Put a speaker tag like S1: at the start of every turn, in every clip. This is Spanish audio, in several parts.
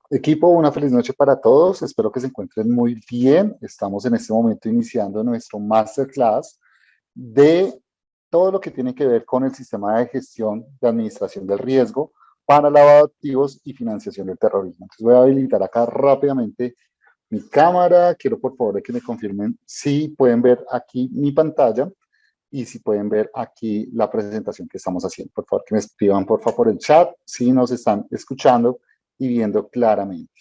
S1: Equipo, una feliz noche para todos. Espero que se encuentren muy bien. Estamos en este momento iniciando nuestro masterclass de todo lo que tiene que ver con el sistema de gestión de administración del riesgo para lavado de activos y financiación del terrorismo. Entonces voy a habilitar acá rápidamente mi cámara. Quiero por favor que me confirmen si pueden ver aquí mi pantalla y si pueden ver aquí la presentación que estamos haciendo. Por favor, que me escriban por favor por el chat si nos están escuchando y viendo claramente.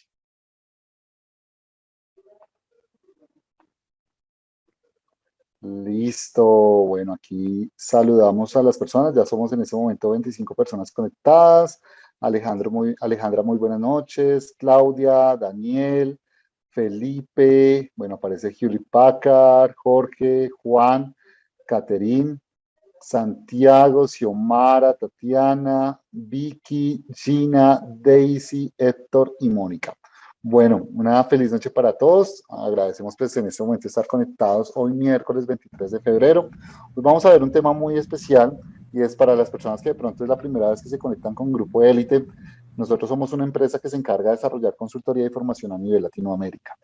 S1: Listo, bueno, aquí saludamos a las personas, ya somos en este momento 25 personas conectadas. Alejandra, muy buenas noches. Claudia, Daniel, Felipe, bueno, aparece Hewlett Packard, Jorge, Juan, Caterín, Santiago, Xiomara, Tatiana, Vicky, Gina, Daisy, Héctor y Mónica. Bueno, una feliz noche para todos. Agradecemos pues en este momento estar conectados hoy miércoles 23 de febrero. Pues vamos a ver un tema muy especial y es para las personas que de pronto es la primera vez que se conectan con Grupo Élite. Nosotros somos una empresa que se encarga de desarrollar consultoría y formación a nivel Latinoamérica.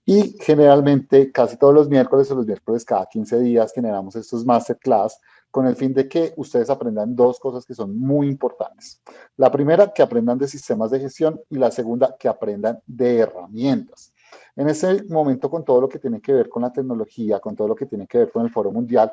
S1: Y generalmente, casi todos los miércoles o los miércoles cada 15 días generamos estos masterclass con el fin de que ustedes aprendan dos cosas que son muy importantes. La primera, que aprendan de sistemas de gestión y la segunda, que aprendan de herramientas. En ese momento, con todo lo que tiene que ver con la tecnología, con todo lo que tiene que ver con el Foro Mundial,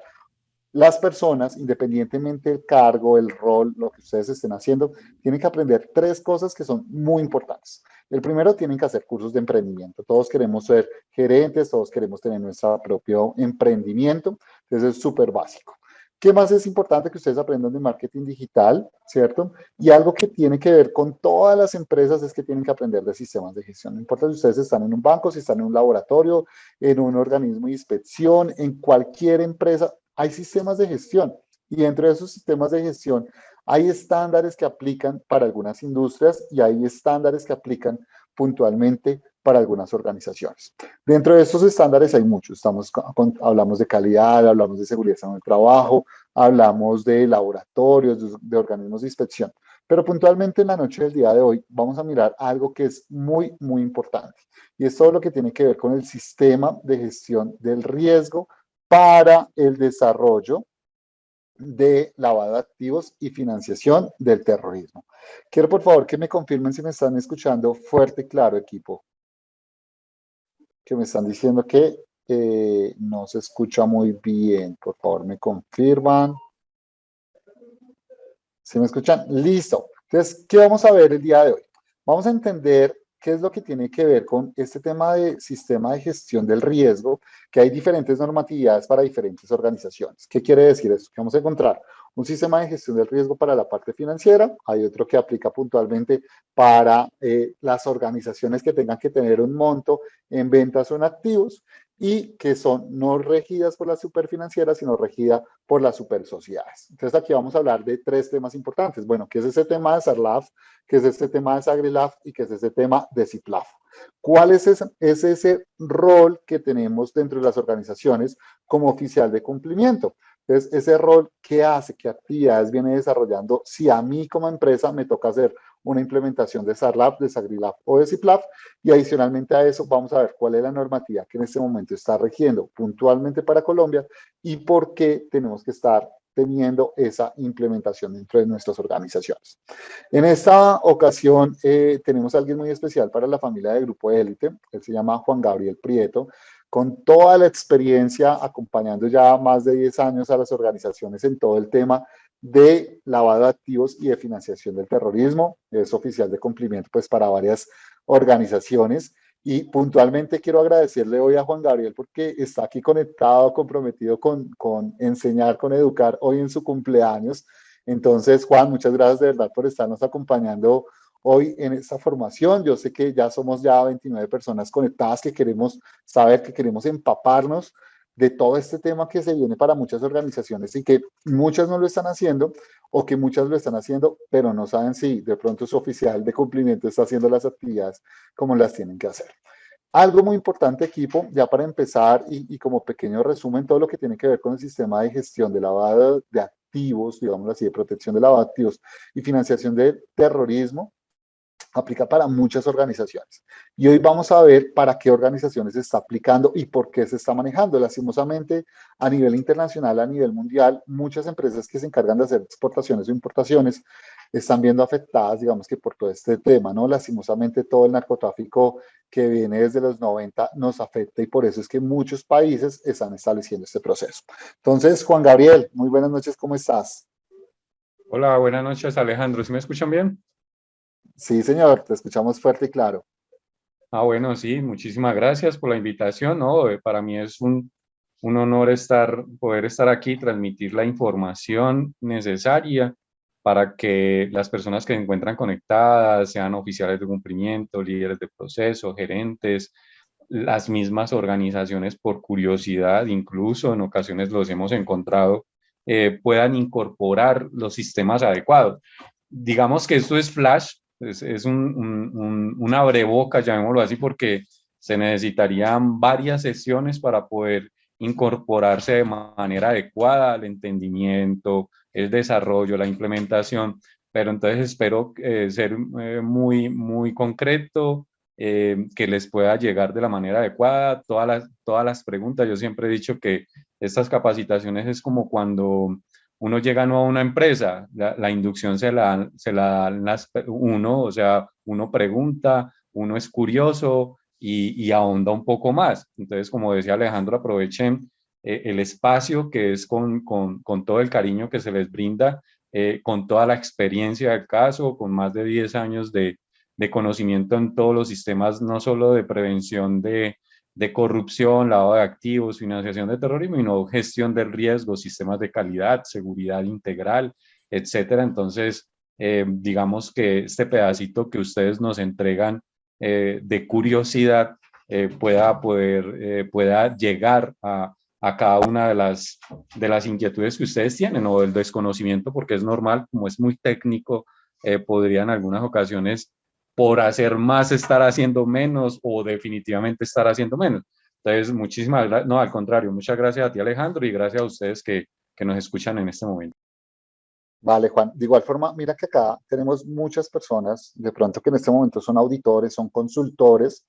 S1: las personas, independientemente del cargo, el rol, lo que ustedes estén haciendo, tienen que aprender tres cosas que son muy importantes. El primero, tienen que hacer cursos de emprendimiento. Todos queremos ser gerentes, todos queremos tener nuestro propio emprendimiento. Entonces es súper básico. ¿Qué más es importante que ustedes aprendan de marketing digital, cierto? Y algo que tiene que ver con todas las empresas es que tienen que aprender de sistemas de gestión. No importa si ustedes están en un banco, si están en un laboratorio, en un organismo de inspección, en cualquier empresa, hay sistemas de gestión. Y dentro de esos sistemas de gestión hay estándares que aplican para algunas industrias y hay estándares que aplican puntualmente para algunas organizaciones. Dentro de estos estándares hay muchos. Hablamos de calidad, hablamos de seguridad en el trabajo, hablamos de laboratorios, de organismos de inspección. Pero puntualmente en la noche del día de hoy vamos a mirar algo que es muy, muy importante. Y es todo lo que tiene que ver con el sistema de gestión del riesgo para el desarrollo de lavado de activos y financiación del terrorismo. Quiero por favor que me confirmen si me están escuchando fuerte y claro, equipo, que me están diciendo que no se escucha muy bien. Por favor, me confirman. ¿Sí me escuchan? Listo. Entonces, ¿qué vamos a ver el día de hoy? Vamos a entender qué es lo que tiene que ver con este tema de sistema de gestión del riesgo, que hay diferentes normatividades para diferentes organizaciones. ¿Qué quiere decir esto? Que vamos a encontrar un sistema de gestión del riesgo para la parte financiera, hay otro que aplica puntualmente para las organizaciones que tengan que tener un monto en ventas o en activos y que son no regidas por la superfinanciera, sino regidas por las supersociedades. Entonces aquí vamos a hablar de tres temas importantes. Bueno, ¿qué es ese tema de SARLAF? ¿Qué es este tema de SAGRILAF? ¿Y qué es ese tema de CIPLAF? ¿Cuál es ese rol que tenemos dentro de las organizaciones como oficial de cumplimiento? Entonces, ese rol, ¿qué hace? ¿Qué actividades viene desarrollando? Si a mí como empresa me toca hacer una implementación de SARLAF, de SAGRILAF o de CIPLAF, y adicionalmente a eso vamos a ver cuál es la normativa que en este momento está rigiendo puntualmente para Colombia y por qué tenemos que estar teniendo esa implementación dentro de nuestras organizaciones. En esta ocasión tenemos a alguien muy especial para la familia de Grupo Élite. Él se llama Juan Gabriel Prieto, con toda la experiencia acompañando ya más de 10 años a las organizaciones en todo el tema de lavado de activos y de financiación del terrorismo. Es oficial de cumplimiento pues para varias organizaciones. Y puntualmente quiero agradecerle hoy a Juan Gabriel porque está aquí conectado, comprometido con enseñar, con educar hoy en su cumpleaños. Entonces, Juan, muchas gracias de verdad por estarnos acompañando hoy en esta formación. Yo sé que ya somos ya 29 personas conectadas que queremos saber, que queremos empaparnos de todo este tema que se viene para muchas organizaciones y que muchas no lo están haciendo o que muchas lo están haciendo, pero no saben si de pronto su oficial de cumplimiento está haciendo las actividades como las tienen que hacer. Algo muy importante, equipo, ya para empezar y como pequeño resumen, todo lo que tiene que ver con el sistema de gestión de lavado activos, digamos así, de protección de lavado de activos y financiación de terrorismo, aplica para muchas organizaciones. Y hoy vamos a ver para qué organizaciones se está aplicando y por qué se está manejando. Lastimosamente, a nivel internacional, a nivel mundial, muchas empresas que se encargan de hacer exportaciones o importaciones están viendo afectadas, digamos que por todo este tema, ¿no? Lastimosamente, todo el narcotráfico que viene desde los 90 nos afecta y por eso es que muchos países están estableciendo este proceso. Entonces, Juan Gabriel, muy buenas noches, ¿cómo estás?
S2: Hola, buenas noches, Alejandro. ¿Sí me escuchan bien?
S1: Sí, señor, te escuchamos fuerte y claro.
S2: Bueno, sí, muchísimas gracias por la invitación, ¿no? Para mí es un honor poder estar aquí, transmitir la información necesaria para que las personas que se encuentran conectadas, sean oficiales de cumplimiento, líderes de proceso, gerentes, las mismas organizaciones por curiosidad, incluso en ocasiones los hemos encontrado, puedan incorporar los sistemas adecuados. Digamos que esto es Flash, es un abrebocas, llamémoslo así, porque se necesitarían varias sesiones para poder incorporarse de manera adecuada al entendimiento, el desarrollo, la implementación, pero entonces espero ser muy concreto, que les pueda llegar de la manera adecuada todas las preguntas. Yo siempre he dicho que estas capacitaciones es como cuando uno llega nuevo a una empresa, la inducción se la dan uno, o sea, uno pregunta, uno es curioso y ahonda un poco más. Entonces, como decía Alejandro, aprovechen el espacio que es con todo el cariño que se les brinda, con toda la experiencia del caso, con más de 10 años de conocimiento en todos los sistemas, no solo de prevención de corrupción, lavado de activos, financiación de terrorismo, y no gestión del riesgo, sistemas de calidad, seguridad integral, etcétera. Entonces, digamos que este pedacito que ustedes nos entregan de curiosidad pueda llegar a cada una de las inquietudes que ustedes tienen o del desconocimiento, porque es normal, como es muy técnico, podría en algunas ocasiones por hacer más estar haciendo menos o definitivamente estar haciendo menos. Entonces, muchísimas gracias, no, al contrario, muchas gracias a ti, Alejandro, y gracias a ustedes que nos escuchan en este momento.
S1: Vale, Juan. De igual forma, mira que acá tenemos muchas personas, de pronto que en este momento son auditores, son consultores,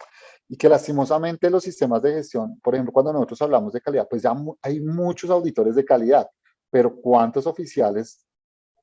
S1: y que lastimosamente los sistemas de gestión, por ejemplo, cuando nosotros hablamos de calidad, pues ya hay muchos auditores de calidad, pero ¿cuántos oficiales,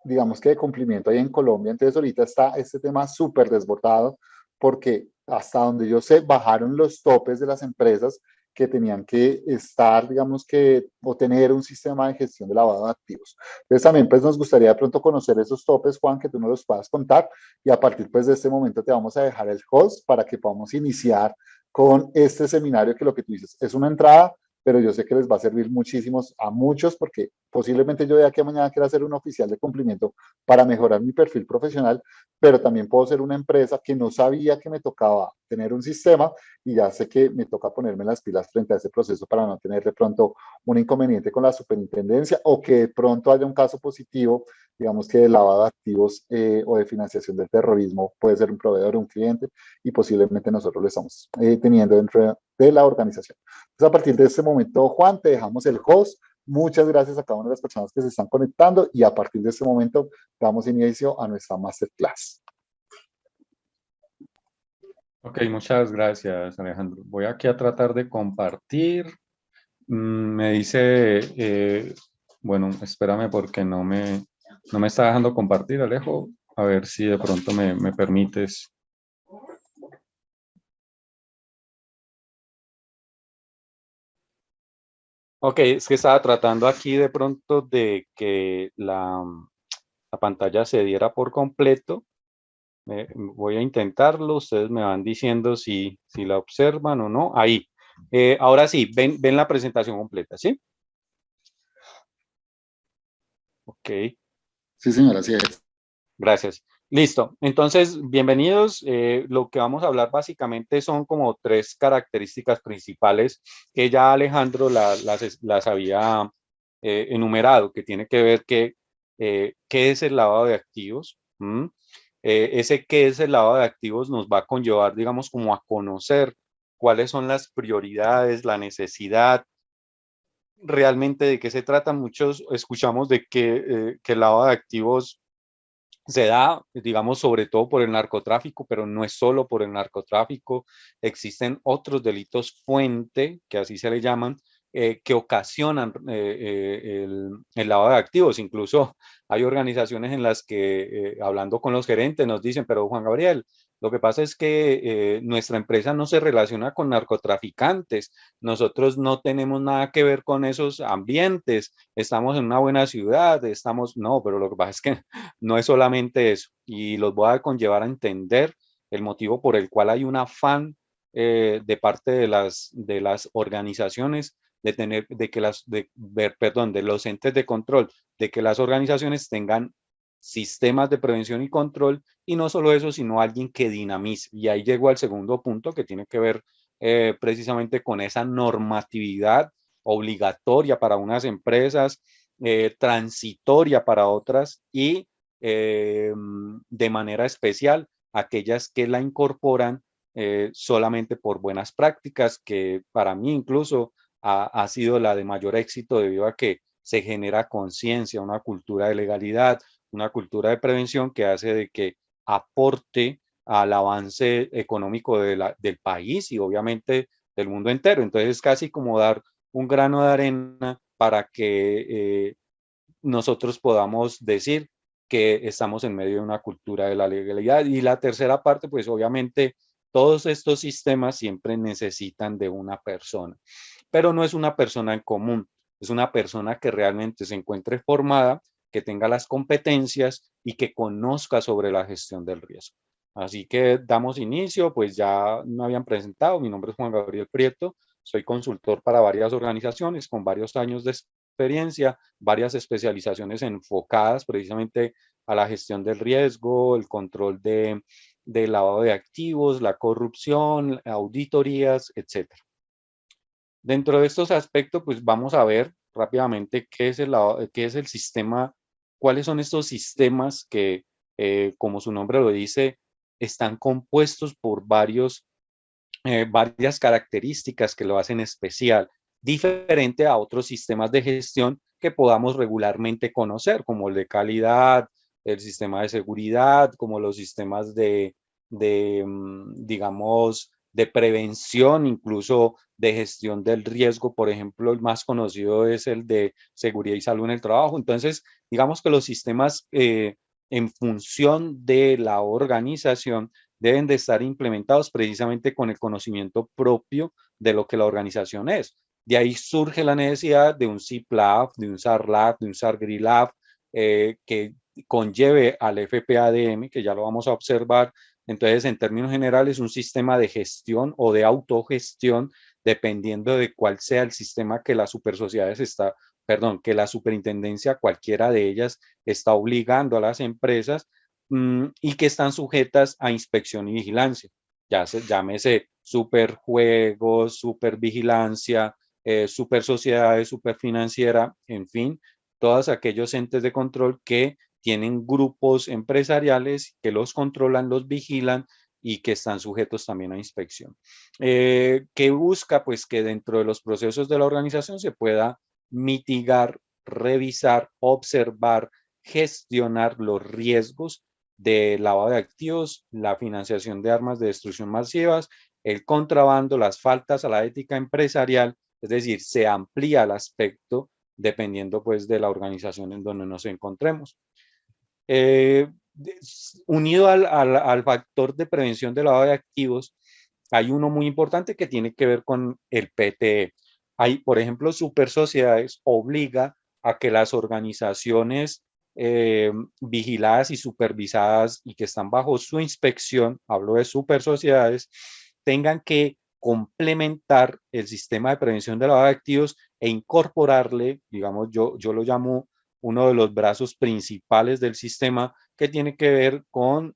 S1: digamos que de cumplimiento hay en Colombia? Entonces ahorita está este tema súper desbordado, porque hasta donde yo sé, bajaron los topes de las empresas que tenían que estar, digamos que, o tener un sistema de gestión de lavado de activos. Entonces también pues nos gustaría de pronto conocer esos topes, Juan, que tú nos los puedas contar y a partir pues de este momento te vamos a dejar el host para que podamos iniciar con este seminario que lo que tú dices es una entrada, pero yo sé que les va a servir muchísimos a muchos porque posiblemente yo de aquí a mañana quiera ser un oficial de cumplimiento para mejorar mi perfil profesional, pero también puedo ser una empresa que no sabía que me tocaba tener un sistema y ya sé que me toca ponerme las pilas frente a ese proceso para no tener de pronto un inconveniente con la superintendencia o que de pronto haya un caso positivo, digamos que de lavado de activos o de financiación del terrorismo, puede ser un proveedor o un cliente y posiblemente nosotros lo estamos teniendo dentro de la organización. Entonces, a partir de este momento, Juan, te dejamos el host. Muchas gracias a cada una de las personas que se están conectando y a partir de este momento damos inicio a nuestra masterclass.
S2: Ok, muchas gracias, Alejandro. Voy aquí a tratar de compartir. Me dice, bueno, espérame porque no me está dejando compartir, Alejo. A ver si de pronto me permites. Ok, es que estaba tratando aquí de pronto de que la pantalla se diera por completo. Voy a intentarlo, ustedes me van diciendo si la observan o no. Ahí. Ahora sí, ven la presentación completa, ¿sí? Ok,
S1: Sí, señora, así es.
S2: gracias. Listo. Entonces, bienvenidos. Lo que vamos a hablar básicamente son como tres características principales que ya Alejandro las había enumerado, que tiene que ver qué es el lavado de activos. Ese qué es el lavado de activos nos va a conllevar, digamos, como a conocer cuáles son las prioridades, la necesidad realmente de qué se trata. Muchos escuchamos de que el lavado de activos se da, digamos, sobre todo por el narcotráfico, pero no es solo por el narcotráfico. Existen otros delitos fuente, que así se le llaman, que ocasionan el lavado de activos. Incluso hay organizaciones en las que, hablando con los gerentes, nos dicen, pero Juan Gabriel, lo que pasa es que nuestra empresa no se relaciona con narcotraficantes, nosotros no tenemos nada que ver con esos ambientes, estamos en una buena ciudad, no, pero lo que pasa es que no es solamente eso, y los voy a conllevar a entender el motivo por el cual hay un afán de parte de las organizaciones de tener, de que las, de ver, perdón, de los entes de control, de que las organizaciones tengan sistemas de prevención y control, y no solo eso, sino alguien que dinamice. Y ahí llego al segundo punto que tiene que ver precisamente con esa normatividad obligatoria para unas empresas, transitoria para otras y de manera especial aquellas que la incorporan solamente por buenas prácticas, que para mí incluso ha sido la de mayor éxito debido a que se genera conciencia, una cultura de legalidad, una cultura de prevención que hace de que aporte al avance económico del país y obviamente del mundo entero. Entonces es casi como dar un grano de arena para que nosotros podamos decir que estamos en medio de una cultura de la legalidad. Y la tercera parte, pues obviamente todos estos sistemas siempre necesitan de una persona, pero no es una persona en común, es una persona que realmente se encuentre formada, que tenga las competencias y que conozca sobre la gestión del riesgo. Así que damos inicio, pues ya me habían presentado, mi nombre es Juan Gabriel Prieto, soy consultor para varias organizaciones con varios años de experiencia, varias especializaciones enfocadas precisamente a la gestión del riesgo, el control de lavado de activos, la corrupción, auditorías, etcétera. Dentro de estos aspectos, pues vamos a ver rápidamente qué es el sistema, cuáles son estos sistemas que, como su nombre lo dice, están compuestos por varias características que lo hacen especial, diferente a otros sistemas de gestión que podamos regularmente conocer, como el de calidad, el sistema de seguridad, como los sistemas digamos, de prevención, incluso de gestión del riesgo. Por ejemplo, el más conocido es el de seguridad y salud en el trabajo. Entonces, digamos que los sistemas en función de la organización deben de estar implementados precisamente con el conocimiento propio de lo que la organización es. De ahí surge la necesidad de un CIPLAB, de un SARLAB, de un SARGRILAB, que conlleve al FPADM, que ya lo vamos a observar. Entonces, en términos generales, un sistema de gestión o de autogestión, dependiendo de cuál sea el sistema que las supersociedades está, perdón, que la superintendencia, cualquiera de ellas, está obligando a las empresas y que están sujetas a inspección y vigilancia. Llámese superjuegos, supervigilancia, super sociedades, superfinanciera, en fin, todos aquellos entes de control que tienen grupos empresariales que los controlan, los vigilan y que están sujetos también a inspección. Que busca pues que dentro de los procesos de la organización se pueda mitigar, revisar, observar, gestionar los riesgos de lavado de activos, la financiación de armas de destrucción masivas, el contrabando, las faltas a la ética empresarial, es decir, se amplía el aspecto dependiendo pues de la organización en donde nos encontremos. Eh, Unido al factor de prevención de lavado de activos, hay uno muy importante que tiene que ver con el PTE. Hay, por ejemplo, super sociedades obliga a que las organizaciones vigiladas y supervisadas y que están bajo su inspección, hablo de super sociedades, tengan que complementar el sistema de prevención de lavado de activos e incorporarle, digamos, yo lo llamo uno de los brazos principales del sistema que tiene que ver con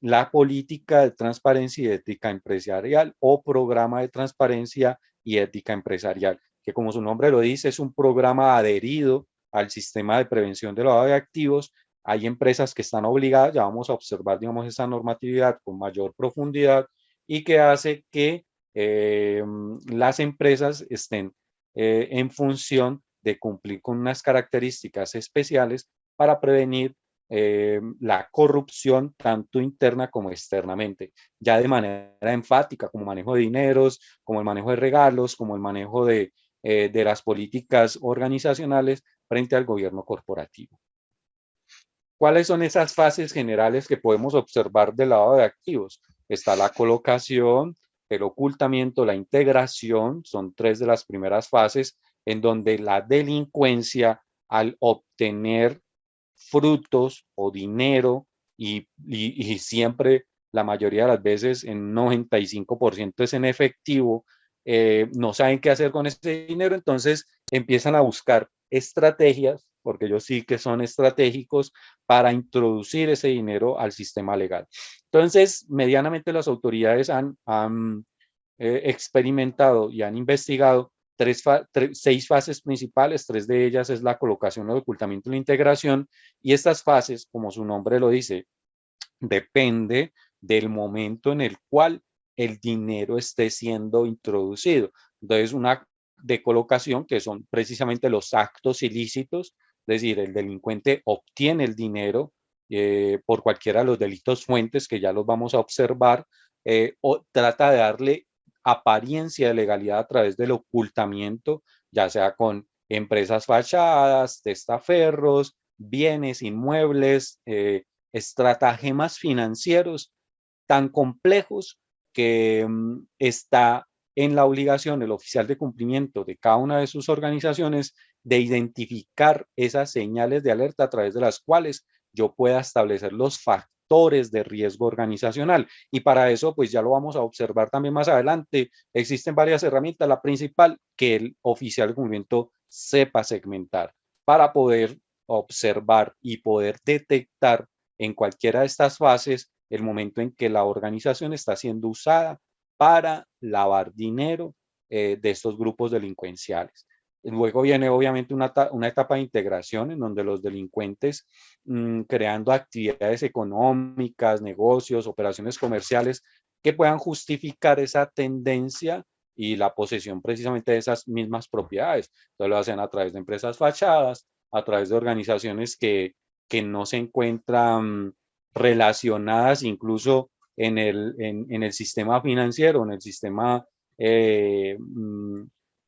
S2: la política de transparencia y ética empresarial o programa de transparencia y ética empresarial, que como su nombre lo dice, es un programa adherido al sistema de prevención de lavado de activos. Hay empresas que están obligadas, ya vamos a observar, digamos, esa normatividad con mayor profundidad y que hace que las empresas estén en función de cumplir con unas características especiales para prevenir la corrupción tanto interna como externamente, ya de manera enfática, como manejo de dineros, como el manejo de regalos, como el manejo de las políticas organizacionales frente al gobierno corporativo. ¿Cuáles son esas fases generales que podemos observar del lado de activos? Está la colocación, el ocultamiento, la integración, son tres de las primeras fases en donde la delincuencia, al obtener frutos o dinero, y siempre, la mayoría de las veces, en 95% es en efectivo, no saben qué hacer con ese dinero, entonces empiezan a buscar estrategias, porque ellos sí que son estratégicos, para introducir ese dinero al sistema legal. Entonces, medianamente las autoridades han experimentado y han investigado seis fases principales, tres de ellas es la colocación, el ocultamiento y la integración, y estas fases, como su nombre lo dice, depende del momento en el cual el dinero esté siendo introducido. Entonces, una de colocación, que son precisamente los actos ilícitos, es decir, el delincuente obtiene el dinero por cualquiera de los delitos fuentes, que ya los vamos a observar, o trata de darle apariencia de legalidad a través del ocultamiento, ya sea con empresas fachadas, testaferros, bienes inmuebles, estratagemas financieros tan complejos que está en la obligación el oficial de cumplimiento de cada una de sus organizaciones de identificar esas señales de alerta a través de las cuales yo pueda establecer los factores de riesgo organizacional. Y para eso, pues ya lo vamos a observar también más adelante, existen varias herramientas. La principal, que el oficial de cumplimiento sepa segmentar para poder observar y poder detectar en cualquiera de estas fases el momento en que la organización está siendo usada para lavar dinero de estos grupos delincuenciales. Luego viene obviamente una etapa de integración en donde los delincuentes, creando actividades económicas, negocios, operaciones comerciales que puedan justificar esa tendencia y la posesión precisamente de esas mismas propiedades. Entonces lo hacen a través de empresas fachadas, a través de organizaciones que no se encuentran relacionadas incluso en el sistema financiero, en el sistema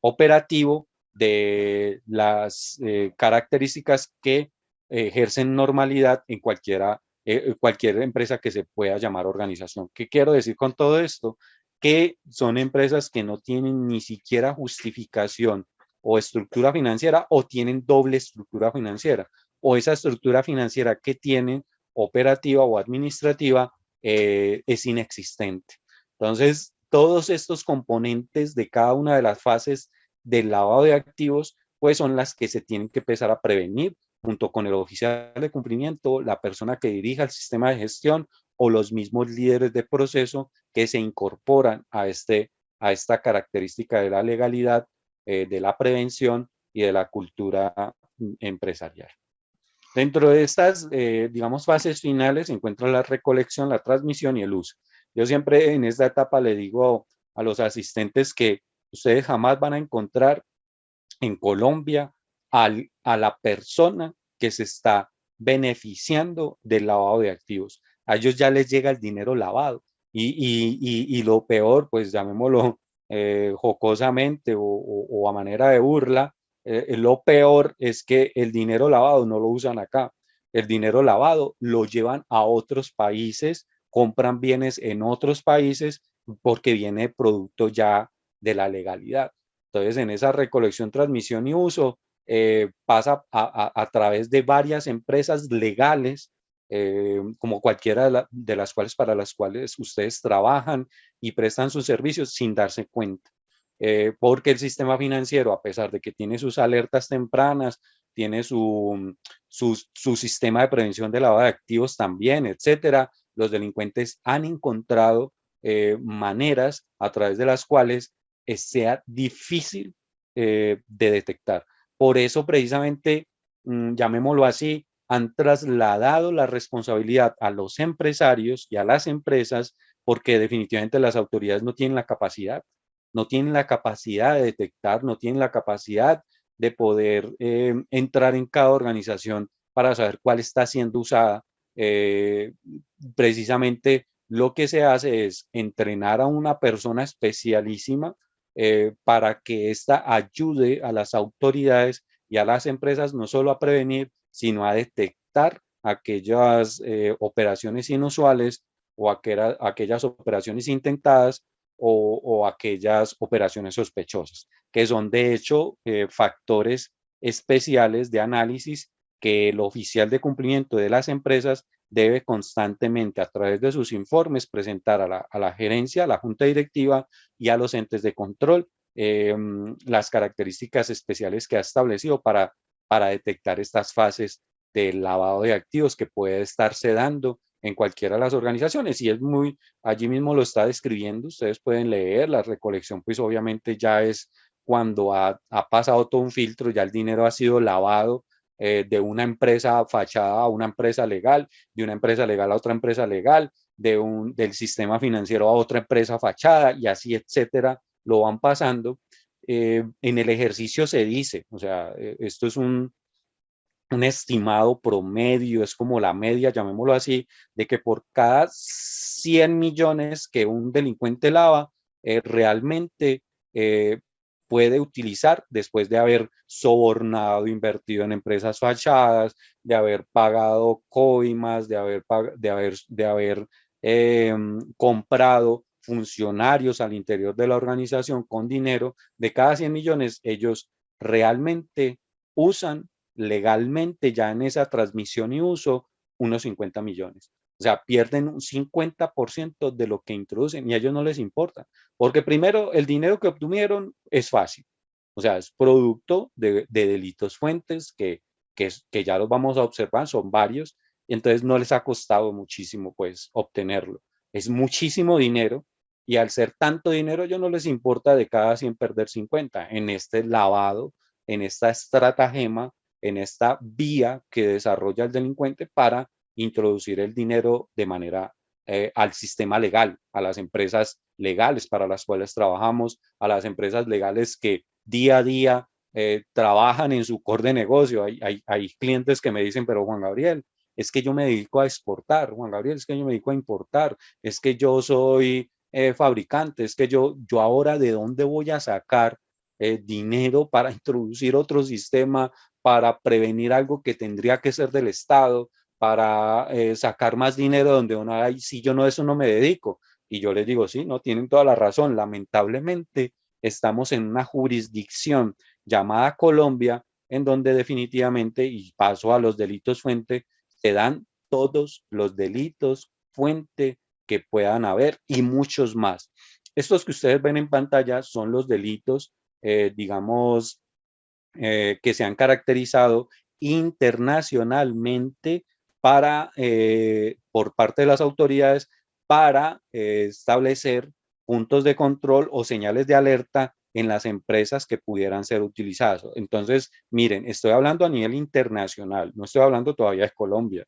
S2: operativo de las características que ejercen normalidad en cualquier empresa que se pueda llamar organización. ¿Qué quiero decir con todo esto? Que son empresas que no tienen ni siquiera justificación o estructura financiera, o tienen doble estructura financiera, o esa estructura financiera que tienen, operativa o administrativa, es inexistente. Entonces, todos estos componentes de cada una de las fases del lavado de activos, pues son las que se tienen que empezar a prevenir junto con el oficial de cumplimiento, la persona que dirija el sistema de gestión o los mismos líderes de proceso que se incorporan a esta característica de la legalidad, de la prevención y de la cultura empresarial. Dentro de estas, digamos, fases finales se encuentra la recolección, la transmisión y el uso. Yo siempre en esta etapa le digo a los asistentes que ustedes jamás van a encontrar en Colombia a la persona que se está beneficiando del lavado de activos. A ellos ya les llega el dinero lavado. Y lo peor, pues llamémoslo jocosamente o a manera de burla, lo peor es que el dinero lavado no lo usan acá. El dinero lavado lo llevan a otros países, compran bienes en otros países porque viene producto ya de la legalidad. Entonces, en esa recolección, transmisión y uso, pasa a través de varias empresas legales, como cualquiera de las cuales para las cuales ustedes trabajan y prestan sus servicios sin darse cuenta. Porque el sistema financiero, a pesar de que tiene sus alertas tempranas, tiene su sistema de prevención de lavado de activos también, etcétera, los delincuentes han encontrado maneras a través de las cuales sea difícil de detectar. Por eso, precisamente, llamémoslo así, han trasladado la responsabilidad a los empresarios y a las empresas, porque definitivamente las autoridades no tienen la capacidad.
S3: no tienen la capacidad de detectar, no tienen la capacidad de poder entrar en cada organización para saber cuál está siendo usada. Precisamente lo que se hace es entrenar a una persona especialísima para que ésta ayude a las autoridades y a las empresas no solo a prevenir, sino a detectar aquellas operaciones inusuales o aquellas operaciones intentadas o aquellas operaciones sospechosas, que son de hecho factores especiales de análisis que el oficial de cumplimiento de las empresas debe constantemente a través de sus informes presentar a la gerencia, a la junta directiva y a los entes de control las características especiales que ha establecido para detectar estas fases del lavado de activos que puede estarse dando en cualquiera de las organizaciones. Y es muy, allí mismo lo está describiendo, ustedes pueden leer, la recolección pues obviamente ya es cuando ha pasado todo un filtro, ya el dinero ha sido lavado de una empresa fachada a una empresa legal, de una empresa legal a otra empresa legal, del sistema financiero a otra empresa fachada y así, etcétera, lo van pasando. En el ejercicio se dice, o sea, esto es un estimado promedio, es como la media, llamémoslo así, de que por cada 100 millones que un delincuente lava, realmente eh, puede utilizar después de haber sobornado, invertido en empresas fachadas, de haber pagado coimas, de haber comprado funcionarios al interior de la organización con dinero. De cada 100 millones, ellos realmente usan legalmente ya en esa transmisión y uso unos 50 millones. O sea, pierden un 50% de lo que introducen y a ellos no les importa. Porque primero, el dinero que obtuvieron es fácil. O sea, es producto de delitos fuentes que ya los vamos a observar, son varios, y entonces no les ha costado muchísimo pues obtenerlo. Es muchísimo dinero y al ser tanto dinero, a ellos no les importa de cada 100 perder 50 en este lavado, en esta estratagema, en esta vía que desarrolla el delincuente para introducir el dinero de manera al sistema legal, a las empresas legales para las cuales trabajamos, a las empresas legales que día a día trabajan en su core de negocio. Hay clientes que me dicen, pero Juan Gabriel, es que yo me dedico a exportar, Juan Gabriel, es que yo me dedico a importar, es que yo soy fabricante, es que yo ahora de dónde voy a sacar dinero para introducir otro sistema, para prevenir algo que tendría que ser del Estado, para sacar más dinero donde uno hay, si yo no, eso no me dedico. Y yo les digo, sí, no, tienen toda la razón. Lamentablemente estamos en una jurisdicción llamada Colombia, en donde definitivamente, y paso a los delitos fuente, se dan todos los delitos fuente que puedan haber y muchos más. Estos que ustedes ven en pantalla son los delitos, digamos, que se han caracterizado internacionalmente por parte de las autoridades para establecer puntos de control o señales de alerta en las empresas que pudieran ser utilizadas. Entonces, miren, estoy hablando a nivel internacional, no estoy hablando todavía de Colombia,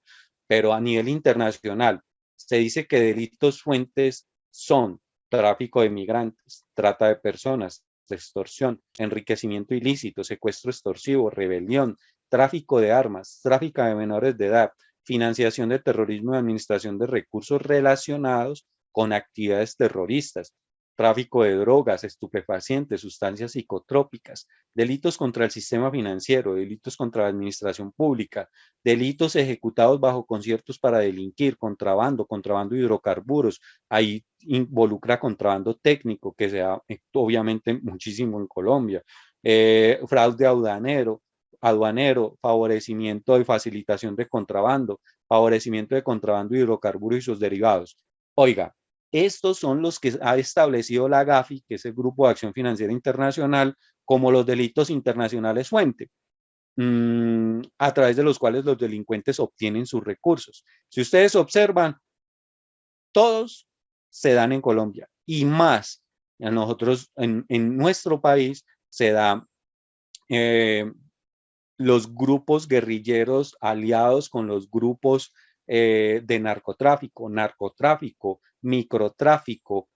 S3: pero a nivel internacional se dice que delitos fuentes son tráfico de migrantes, trata de personas, extorsión, enriquecimiento ilícito, secuestro extorsivo, rebelión, tráfico de armas, tráfico de menores de edad, financiación de terrorismo y administración de recursos relacionados con actividades terroristas, tráfico de drogas, estupefacientes, sustancias psicotrópicas, delitos contra el sistema financiero, delitos contra la administración pública, delitos ejecutados bajo conciertos para delinquir, contrabando de hidrocarburos, ahí involucra contrabando técnico, que se da obviamente muchísimo en Colombia, fraude aduanero, favorecimiento y facilitación de contrabando, favorecimiento de contrabando de hidrocarburos y sus derivados. Oiga, estos son los que ha establecido la GAFI, que es el Grupo de Acción Financiera Internacional, como los delitos internacionales fuente, a través de los cuales los delincuentes obtienen sus recursos. Si ustedes observan, todos se dan en Colombia y más a nosotros en nuestro país se da los grupos guerrilleros aliados con los grupos de narcotráfico, microtráfico,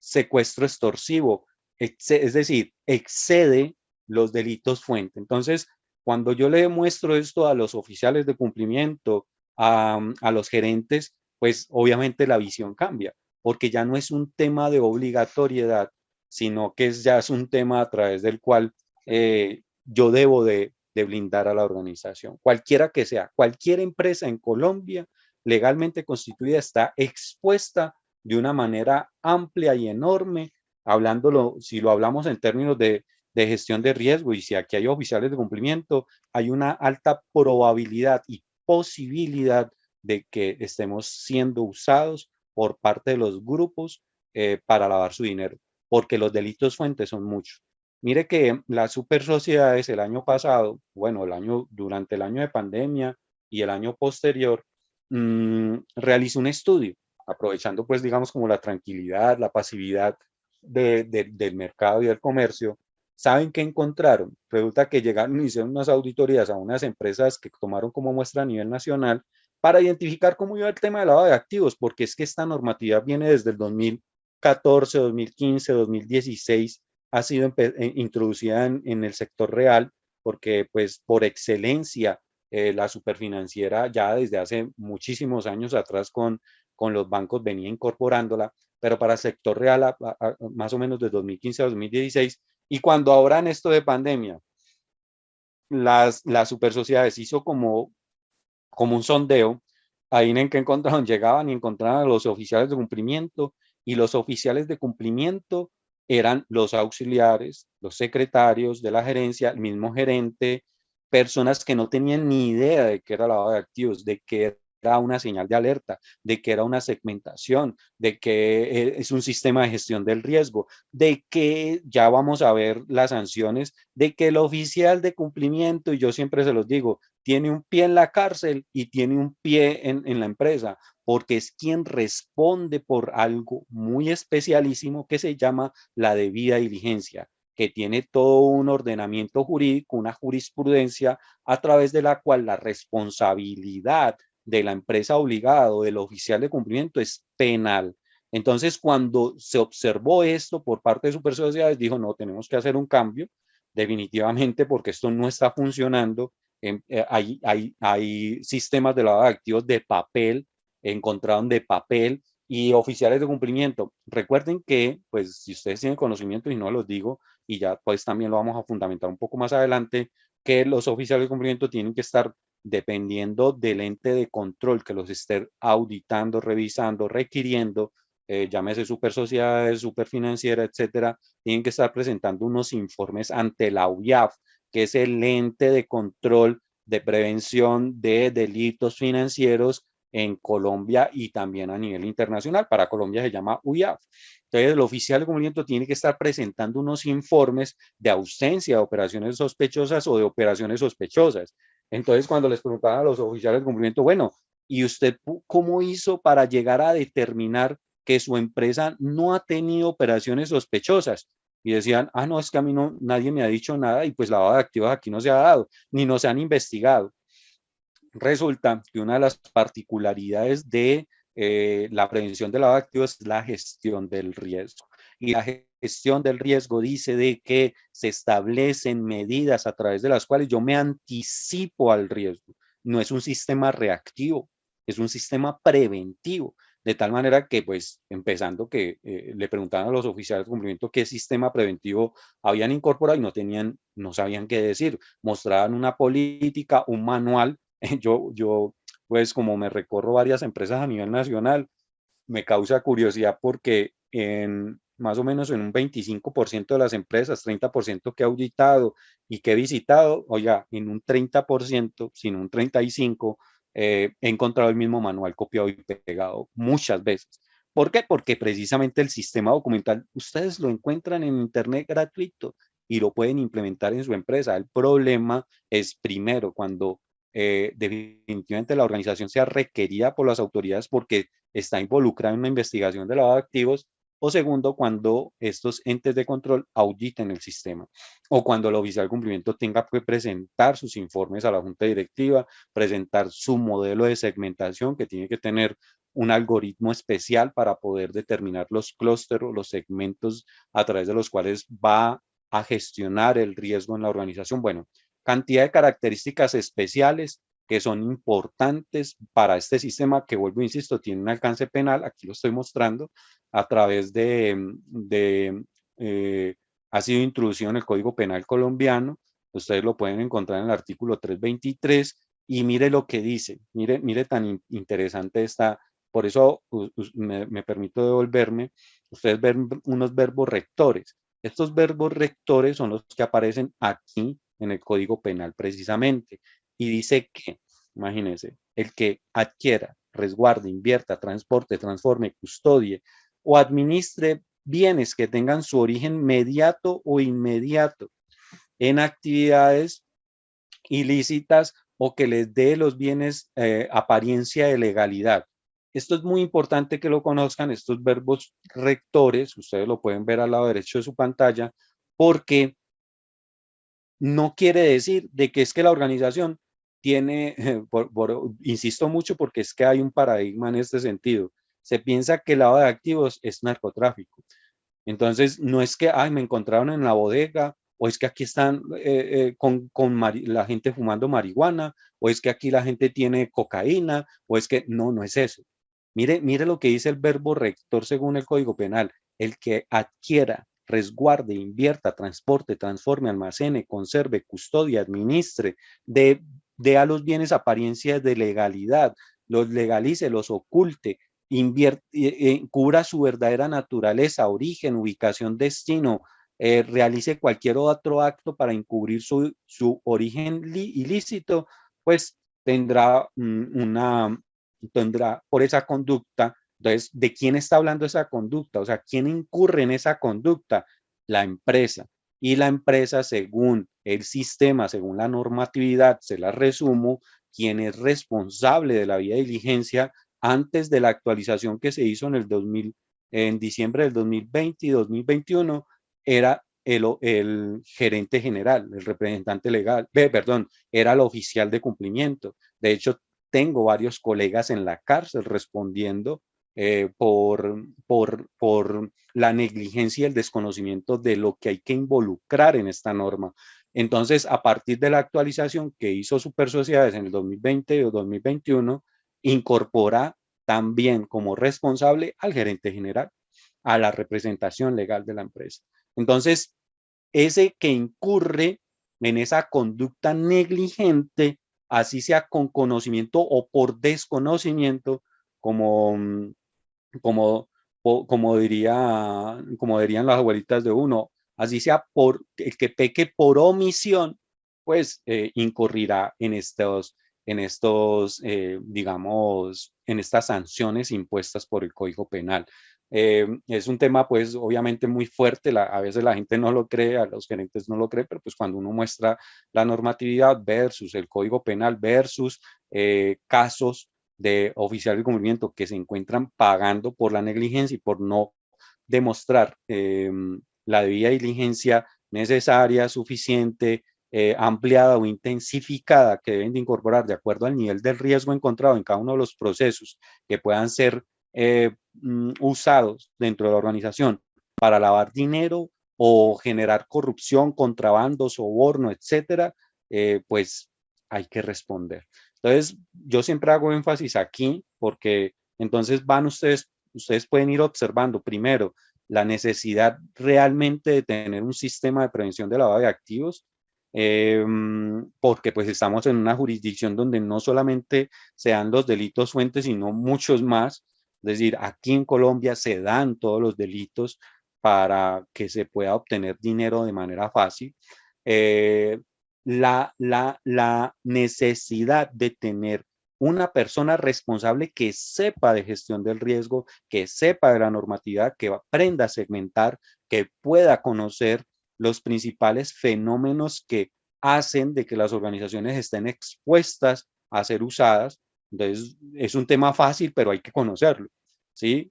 S3: secuestro extorsivo, es decir, excede los delitos fuente. Entonces, cuando yo le muestro esto a los oficiales de cumplimiento, a los gerentes, pues obviamente la visión cambia, porque ya no es un tema de obligatoriedad, sino que ya es un tema a través del cual yo debo de blindar a la organización. Cualquiera que sea, cualquier empresa en Colombia legalmente constituida está expuesta de una manera amplia y enorme, hablándolo, si lo hablamos en términos de gestión de riesgo, y si aquí hay oficiales de cumplimiento, hay una alta probabilidad y posibilidad de que estemos siendo usados por parte de los grupos para lavar su dinero, porque los delitos fuentes son muchos. Mire que las super sociedades el año pasado, bueno, durante el año de pandemia y el año posterior, realizó un estudio, aprovechando pues digamos como la tranquilidad, la pasividad del mercado y del comercio. ¿Saben qué encontraron? Resulta que llegaron y hicieron unas auditorías a unas empresas que tomaron como muestra a nivel nacional para identificar cómo iba el tema de lavado de activos, porque es que esta normatividad viene desde el 2014, 2015, 2016, ha sido introducida en el sector real, porque pues por excelencia la superfinanciera ya desde hace muchísimos años atrás con los bancos venía incorporándola, pero para el sector real más o menos de 2015 a 2016, y cuando ahora en esto de pandemia, las super sociedades hizo como un sondeo, ahí en que encontraron, llegaban y encontraban a los oficiales de cumplimiento, y los oficiales de cumplimiento eran los auxiliares, los secretarios de la gerencia, el mismo gerente, personas que no tenían ni idea de qué era lavado de activos, de qué era una señal de alerta, de que era una segmentación, de que es un sistema de gestión del riesgo, de que ya vamos a ver las sanciones, de que el oficial de cumplimiento, y yo siempre se los digo, tiene un pie en la cárcel y tiene un pie en la empresa, porque es quien responde por algo muy especialísimo que se llama la debida diligencia, que tiene todo un ordenamiento jurídico, una jurisprudencia a través de la cual la responsabilidad de la empresa obligada o del oficial de cumplimiento es penal. Entonces, cuando se observó esto por parte de Super Sociedades, dijo, no, tenemos que hacer un cambio, definitivamente, porque esto no está funcionando. Hay sistemas de lavado de activos de papel, encontraron de papel, y oficiales de cumplimiento. Recuerden que, pues, si ustedes tienen conocimiento, y no los digo, y ya pues también lo vamos a fundamentar un poco más adelante, que los oficiales de cumplimiento tienen que estar dependiendo del ente de control que los esté auditando, revisando, requiriendo, llámese super sociedades, super financiera, etcétera, tienen que estar presentando unos informes ante la UIAF, que es el ente de control de prevención de delitos financieros en Colombia y también a nivel internacional. Para Colombia se llama UIAF. Entonces, el oficial de cumplimiento tiene que estar presentando unos informes de ausencia de operaciones sospechosas o de operaciones sospechosas. Entonces, cuando les preguntaban a los oficiales de cumplimiento, bueno, ¿y usted cómo hizo para llegar a determinar que su empresa no ha tenido operaciones sospechosas? Y decían, no, es que a mí no, nadie me ha dicho nada, y pues lavado de activos aquí no se ha dado, ni no se han investigado. Resulta que una de las particularidades de la prevención del lavado de activos es la gestión del riesgo. Y la gestión del riesgo dice de que se establecen medidas a través de las cuales yo me anticipo al riesgo. No es un sistema reactivo, es un sistema preventivo. De tal manera que, pues, empezando que le preguntaban a los oficiales de cumplimiento qué sistema preventivo habían incorporado y no sabían qué decir. Mostraban una política, un manual. Yo, pues como me recorro varias empresas a nivel nacional, me causa curiosidad porque más o menos en un 25% de las empresas, 30% que he auditado y que he visitado, oiga, en un 30%, sino un 35%, he encontrado el mismo manual copiado y pegado muchas veces. ¿Por qué? Porque precisamente el sistema documental, ustedes lo encuentran en internet gratuito y lo pueden implementar en su empresa. El problema es primero cuando definitivamente la organización sea requerida por las autoridades porque está involucrada en una investigación de lavado de activos, o segundo, cuando estos entes de control auditen el sistema, o cuando el oficial de cumplimiento tenga que presentar sus informes a la junta directiva, presentar su modelo de segmentación que tiene que tener un algoritmo especial para poder determinar los clústeres o los segmentos a través de los cuales va a gestionar el riesgo en la organización. Bueno, cantidad de características especiales que son importantes para este sistema que, vuelvo, insisto, tiene un alcance penal. Aquí lo estoy mostrando a través ha sido introducido en el Código Penal colombiano. Ustedes lo pueden encontrar en el artículo 323 y mire lo que dice. Mire tan interesante está. Por eso me permito devolverme. Ustedes ven unos verbos rectores. Estos verbos rectores son los que aparecen aquí en el Código Penal precisamente. Y dice que, imagínense, el que adquiera, resguarde, invierta, transporte, transforme, custodie o administre bienes que tengan su origen mediato o inmediato en actividades ilícitas o que les dé los bienes apariencia de legalidad. Esto es muy importante que lo conozcan, estos verbos rectores, ustedes lo pueden ver al lado derecho de su pantalla, porque no quiere decir de que es que la organización tiene, insisto mucho porque es que hay un paradigma en este sentido. Se piensa que el lavado de activos es narcotráfico. Entonces, no es que, ay, me encontraron en la bodega, o es que aquí están la gente fumando marihuana, o es que aquí la gente tiene cocaína, o es que no es eso. Mire lo que dice el verbo rector según el Código Penal. El que adquiera, resguarde, invierta, transporte, transforme, almacene, conserve, custodie, administre, dé a los bienes apariencias de legalidad, los legalice, los oculte, cubra su verdadera naturaleza, origen, ubicación, destino, realice cualquier otro acto para encubrir su origen ilícito, pues tendrá por esa conducta. Entonces, ¿de quién está hablando esa conducta? O sea, ¿quién incurre en esa conducta? La empresa. Y la empresa, según el sistema, según la normatividad, se la resumo, quien es responsable de la vía de diligencia antes de la actualización que se hizo en diciembre del 2020 y 2021, era el gerente general, el representante legal, perdón, era el oficial de cumplimiento. De hecho, tengo varios colegas en la cárcel respondiendo por la negligencia y el desconocimiento de lo que hay que involucrar en esta norma. Entonces, a partir de la actualización que hizo Supersociedades en el 2020 o 2021, incorpora también como responsable al gerente general, a la representación legal de la empresa. Entonces, ese que incurre en esa conducta negligente, así sea con conocimiento o por desconocimiento, como, como, como dirían las abuelitas de uno, así sea por el que peque por omisión, pues incurrirá digamos, en estas sanciones impuestas por el Código Penal. Es un tema, pues, obviamente muy fuerte. A veces la gente no lo cree, a los gerentes no lo creen, pero pues cuando uno muestra la normatividad versus el Código Penal versus casos de oficiales de cumplimiento que se encuentran pagando por la negligencia y por no demostrar la debida diligencia necesaria, suficiente, ampliada o intensificada que deben de incorporar de acuerdo al nivel del riesgo encontrado en cada uno de los procesos que puedan ser usados dentro de la organización para lavar dinero o generar corrupción, contrabando, soborno, etcétera, pues hay que responder. Entonces, yo siempre hago énfasis aquí porque entonces ustedes pueden ir observando primero la necesidad realmente de tener un sistema de prevención de lavado de activos, porque pues estamos en una jurisdicción donde no solamente se dan los delitos fuentes, sino muchos más. Es decir, aquí en Colombia se dan todos los delitos para que se pueda obtener dinero de manera fácil. La necesidad de tener una persona responsable que sepa de gestión del riesgo, que sepa de la normatividad, que aprenda a segmentar, que pueda conocer los principales fenómenos que hacen de que las organizaciones estén expuestas a ser usadas. Entonces, es un tema fácil, pero hay que conocerlo, ¿sí?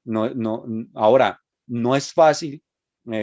S3: Ahora, no es fácil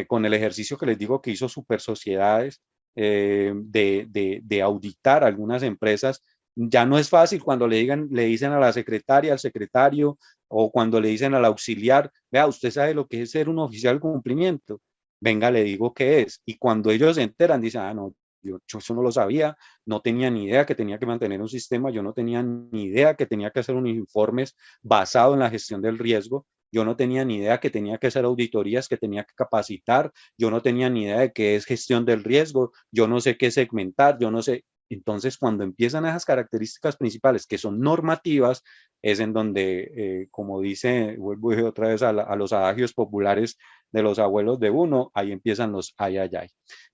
S3: con el ejercicio que les digo que hizo Supersociedades de auditar algunas empresas. Ya no es fácil cuando le dicen a la secretaria, al secretario O cuando le dicen al auxiliar, vea, usted sabe lo que es ser un oficial de cumplimiento. Venga, le digo qué es. Y cuando ellos se enteran, dicen, ah, no, yo eso no lo sabía, no tenía ni idea que tenía que mantener un sistema, yo no tenía ni idea que tenía que hacer unos informes basado en la gestión del riesgo, yo no tenía ni idea que tenía que hacer auditorías, que tenía que capacitar, yo no tenía ni idea de qué es gestión del riesgo, yo no sé qué segmentar, yo no sé. Entonces, cuando empiezan esas características principales que son normativas, es en donde, como dice, vuelvo otra vez a los adagios populares de los abuelos de uno, ahí empiezan los ay, ay, ay.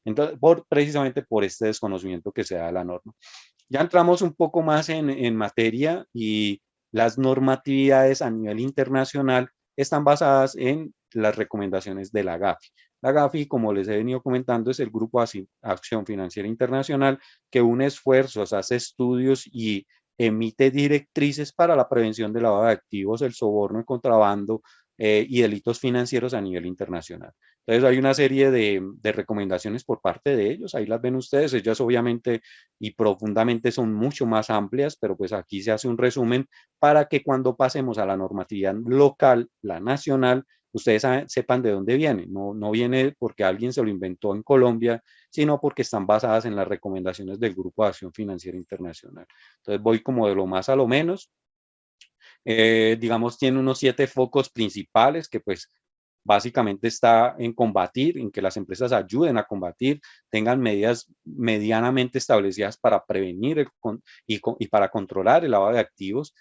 S3: Entonces, precisamente por este desconocimiento que se da de la norma. Ya entramos un poco más en materia y las normatividades a nivel internacional están basadas en las recomendaciones de la GAFI. La GAFI, como les he venido comentando, es el Grupo de Acción Financiera Internacional que une esfuerzos, hace estudios y emite directrices para la prevención del lavado de activos, el soborno, el contrabando y delitos financieros a nivel internacional. Entonces hay una serie de recomendaciones por parte de ellos, ahí las ven ustedes, ellas obviamente y profundamente son mucho más amplias, pero pues aquí se hace un resumen para que cuando pasemos a la normatividad local, la nacional, ustedes sepan de dónde viene. No viene porque alguien se lo inventó en Colombia, sino porque están basadas en las recomendaciones del Grupo de Acción Financiera Internacional. Entonces voy como de lo más a lo menos. Digamos, tiene unos 7 focos principales que pues básicamente está en combatir, en que las empresas ayuden a combatir, tengan medidas medianamente establecidas para prevenir y para controlar el lavado de activos,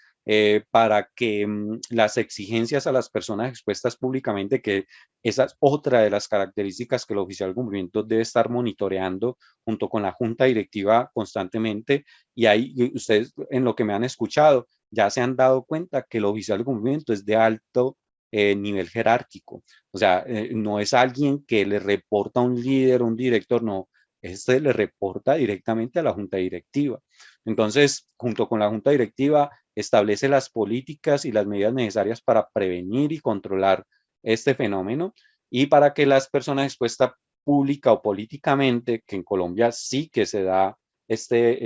S3: para que las exigencias a las personas expuestas públicamente, que esa es otra de las características que el oficial de cumplimiento debe estar monitoreando junto con la junta directiva constantemente, y ahí ustedes en lo que me han escuchado ya se han dado cuenta que el oficial de cumplimiento es de alto nivel jerárquico. O sea, no es alguien que le reporta a un líder, un director, no, este le reporta directamente a la junta directiva. Entonces, junto con la junta directiva, establece las políticas y las medidas necesarias para prevenir y controlar este fenómeno y para que las personas expuestas pública o políticamente, que en Colombia sí que se da este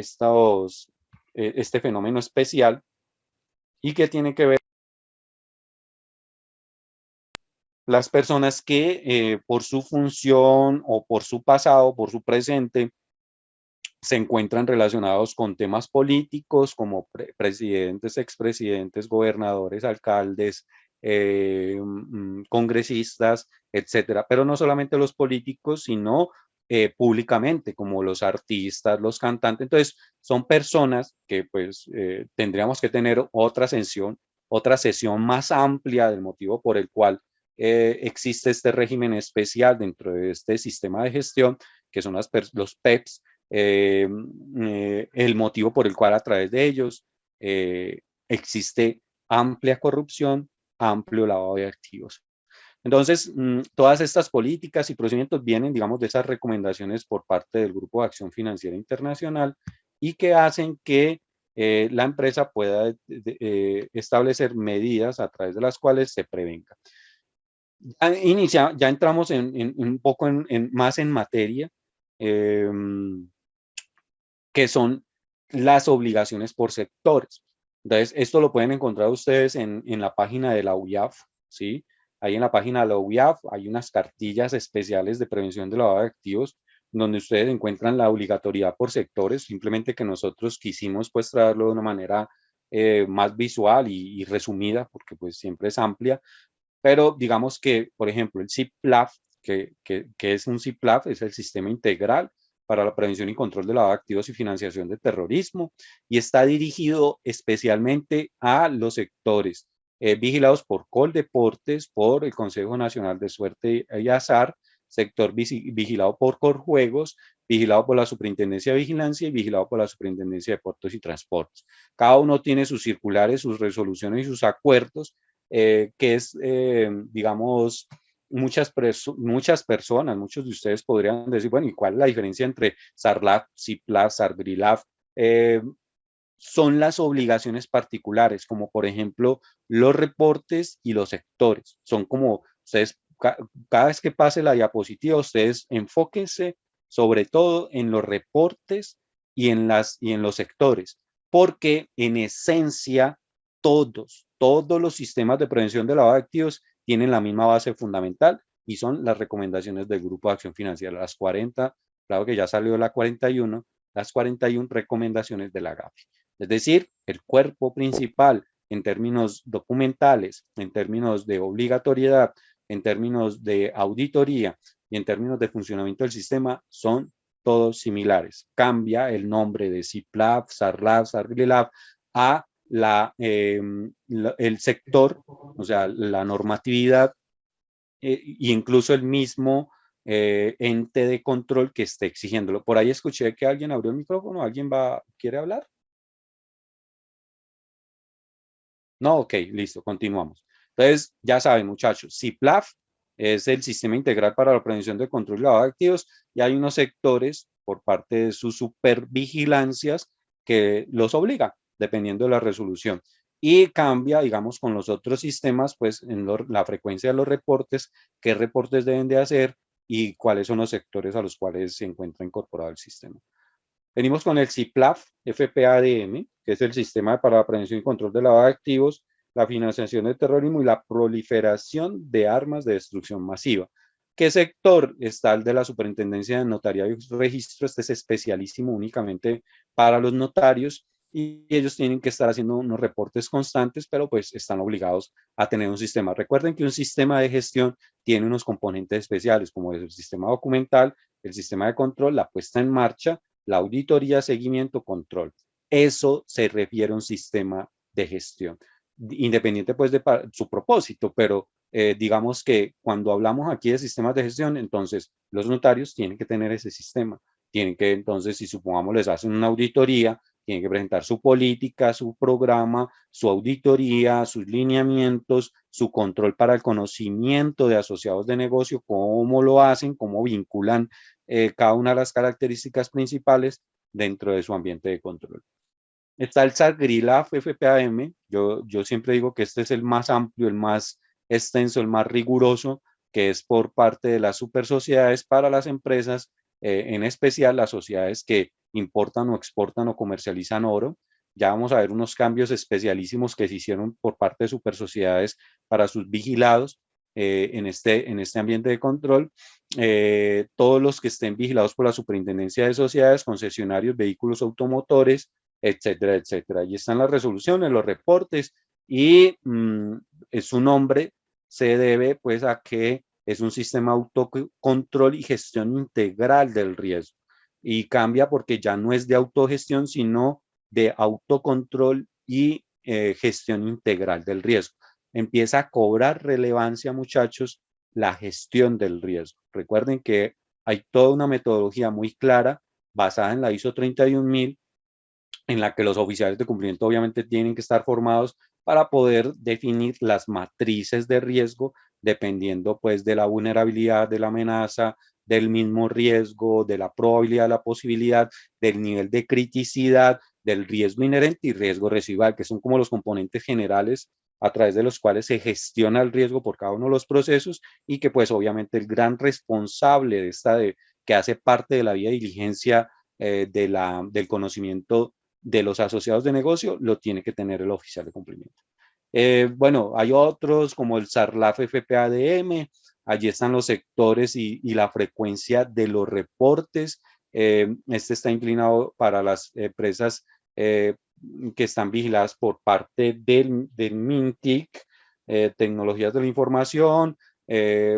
S3: fenómeno especial y que tiene que ver las personas que por su función o por su pasado, por su presente, se encuentran relacionados con temas políticos como presidentes, expresidentes, gobernadores, alcaldes, congresistas, etcétera. Pero no solamente los políticos, sino públicamente, como los artistas, los cantantes. Entonces, son personas que pues tendríamos que tener otra sesión más amplia del motivo por el cual existe este régimen especial dentro de este sistema de gestión, que son los PEPs, el motivo por el cual a través de ellos existe amplia corrupción, amplio lavado de activos. Entonces, todas estas políticas y procedimientos vienen, digamos, de esas recomendaciones por parte del Grupo de Acción Financiera Internacional y que hacen que la empresa pueda establecer medidas a través de las cuales se prevenga. Ya entramos un poco más en materia, que son las obligaciones por sectores. Entonces, esto lo pueden encontrar ustedes en la página de la UIAF, ¿sí? Ahí en la página de la UIAF hay unas cartillas especiales de prevención de lavado de activos donde ustedes encuentran la obligatoriedad por sectores, simplemente que nosotros quisimos pues traerlo de una manera más visual y resumida, porque pues siempre es amplia, pero digamos que, por ejemplo, el CIPLAF, que es un CIPLAF, es el Sistema Integral para la Prevención y Control de Lavado de Activos y Financiación de Terrorismo, y está dirigido especialmente a los sectores vigilados por Coldeportes, por el Consejo Nacional de Suerte y Azar, sector vigilado por Corjuegos, vigilado por la Superintendencia de Vigilancia y vigilado por la Superintendencia de Puertos y Transportes. Cada uno tiene sus circulares, sus resoluciones y sus acuerdos, que es, digamos, muchas personas, muchos de ustedes podrían decir, bueno, ¿y cuál es la diferencia entre SARLAF, CIPLAF, SARGRILAF? Son las obligaciones particulares, como por ejemplo los reportes y los sectores. Son como, ustedes, cada vez que pase la diapositiva, ustedes enfóquense sobre todo en los reportes y en los sectores, porque en esencia todos los sistemas de prevención de lavado de activos tienen la misma base fundamental y son las recomendaciones del Grupo de Acción Financiera, las 40, claro que ya salió la 41, las 41 recomendaciones de la GAFI. Es decir, el cuerpo principal en términos documentales, en términos de obligatoriedad, en términos de auditoría y en términos de funcionamiento del sistema son todos similares. Cambia el nombre de CIPLAB, SARLAB, SARLILAB a el sector, o sea, la normatividad e incluso el mismo ente de control que esté exigiéndolo. Por ahí escuché que alguien abrió el micrófono, ¿alguien quiere hablar? No, ok, listo, continuamos. Entonces, ya saben, muchachos, CIPLAF es el Sistema Integral para la Prevención de Control y Lavado de Activos y hay unos sectores por parte de sus supervigilancias que los obligan, dependiendo de la resolución. Y cambia, digamos, con los otros sistemas, pues, en la frecuencia de los reportes, qué reportes deben de hacer y cuáles son los sectores a los cuales se encuentra incorporado el sistema. Venimos con el CIPLAF FPADM, que es el Sistema para la Prevención y Control de Lavado de Activos, la financiación del terrorismo y la proliferación de armas de destrucción masiva. ¿Qué sector está el de la Superintendencia de Notariado y Registro? Este es especialísimo únicamente para los notarios y ellos tienen que estar haciendo unos reportes constantes, pero pues están obligados a tener un sistema. Recuerden que un sistema de gestión tiene unos componentes especiales, como es el sistema documental, el sistema de control, la puesta en marcha, la auditoría, seguimiento, control. Eso se refiere a un sistema de gestión, independiente pues de su propósito, pero digamos que cuando hablamos aquí de sistemas de gestión, entonces los notarios tienen que tener ese sistema, tienen que entonces, si supongamos les hacen una auditoría, tienen que presentar su política, su programa, su auditoría, sus lineamientos, su control para el conocimiento de asociados de negocio, cómo lo hacen, cómo vinculan cada una de las características principales dentro de su ambiente de control. Está el SARGRILAF FPAM, yo siempre digo que este es el más amplio, el más extenso, el más riguroso, que es por parte de las super sociedades para las empresas, en especial las sociedades que importan o exportan o comercializan oro. Ya vamos a ver unos cambios especialísimos que se hicieron por parte de super sociedades para sus vigilados en este ambiente de control. Todos los que estén vigilados por la Superintendencia de Sociedades, concesionarios, vehículos automotores, etcétera, etcétera. Ahí están las resoluciones, los reportes y su nombre se debe pues a que es un sistema de autocontrol y gestión integral del riesgo y cambia porque ya no es de autogestión sino de autocontrol y gestión integral del riesgo. Empieza a cobrar relevancia, muchachos, la gestión del riesgo. Recuerden que hay toda una metodología muy clara basada en la ISO 31000 en la que los oficiales de cumplimiento obviamente tienen que estar formados para poder definir las matrices de riesgo dependiendo pues de la vulnerabilidad, de la amenaza, del mismo riesgo, de la probabilidad, la posibilidad, del nivel de criticidad, del riesgo inherente y riesgo residual, que son como los componentes generales a través de los cuales se gestiona el riesgo por cada uno de los procesos y que pues obviamente el gran responsable de que hace parte de la vía de diligencia del conocimiento de los asociados de negocio lo tiene que tener el oficial de cumplimiento. Bueno, hay otros como el SARLAF FPADM, allí están los sectores y la frecuencia de los reportes. Este está inclinado para las empresas que están vigiladas por parte del MINTIC, tecnologías de la información,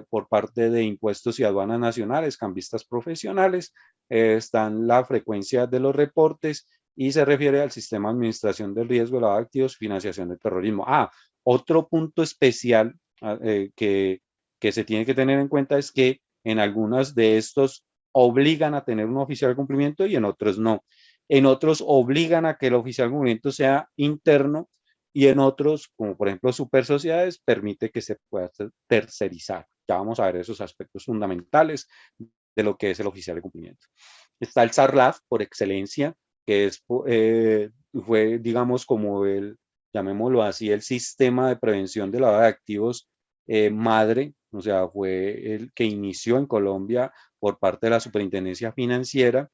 S3: por parte de impuestos y aduanas nacionales, cambistas profesionales, están la frecuencia de los reportes y se refiere al sistema de administración del riesgo, lavado de activos, financiación del terrorismo. Otro punto especial que se tiene que tener en cuenta es que en algunos de estos obligan a tener un oficial de cumplimiento y en otros no. En otros obligan a que el oficial de cumplimiento sea interno y en otros, como por ejemplo super sociedades, permite que se pueda tercerizar. Ya vamos a ver esos aspectos fundamentales de lo que es el oficial de cumplimiento. Está el SARLAF por excelencia, que fue, digamos, como llamémoslo así, el sistema de prevención de lavado de activos madre, o sea, fue el que inició en Colombia por parte de la Superintendencia Financiera,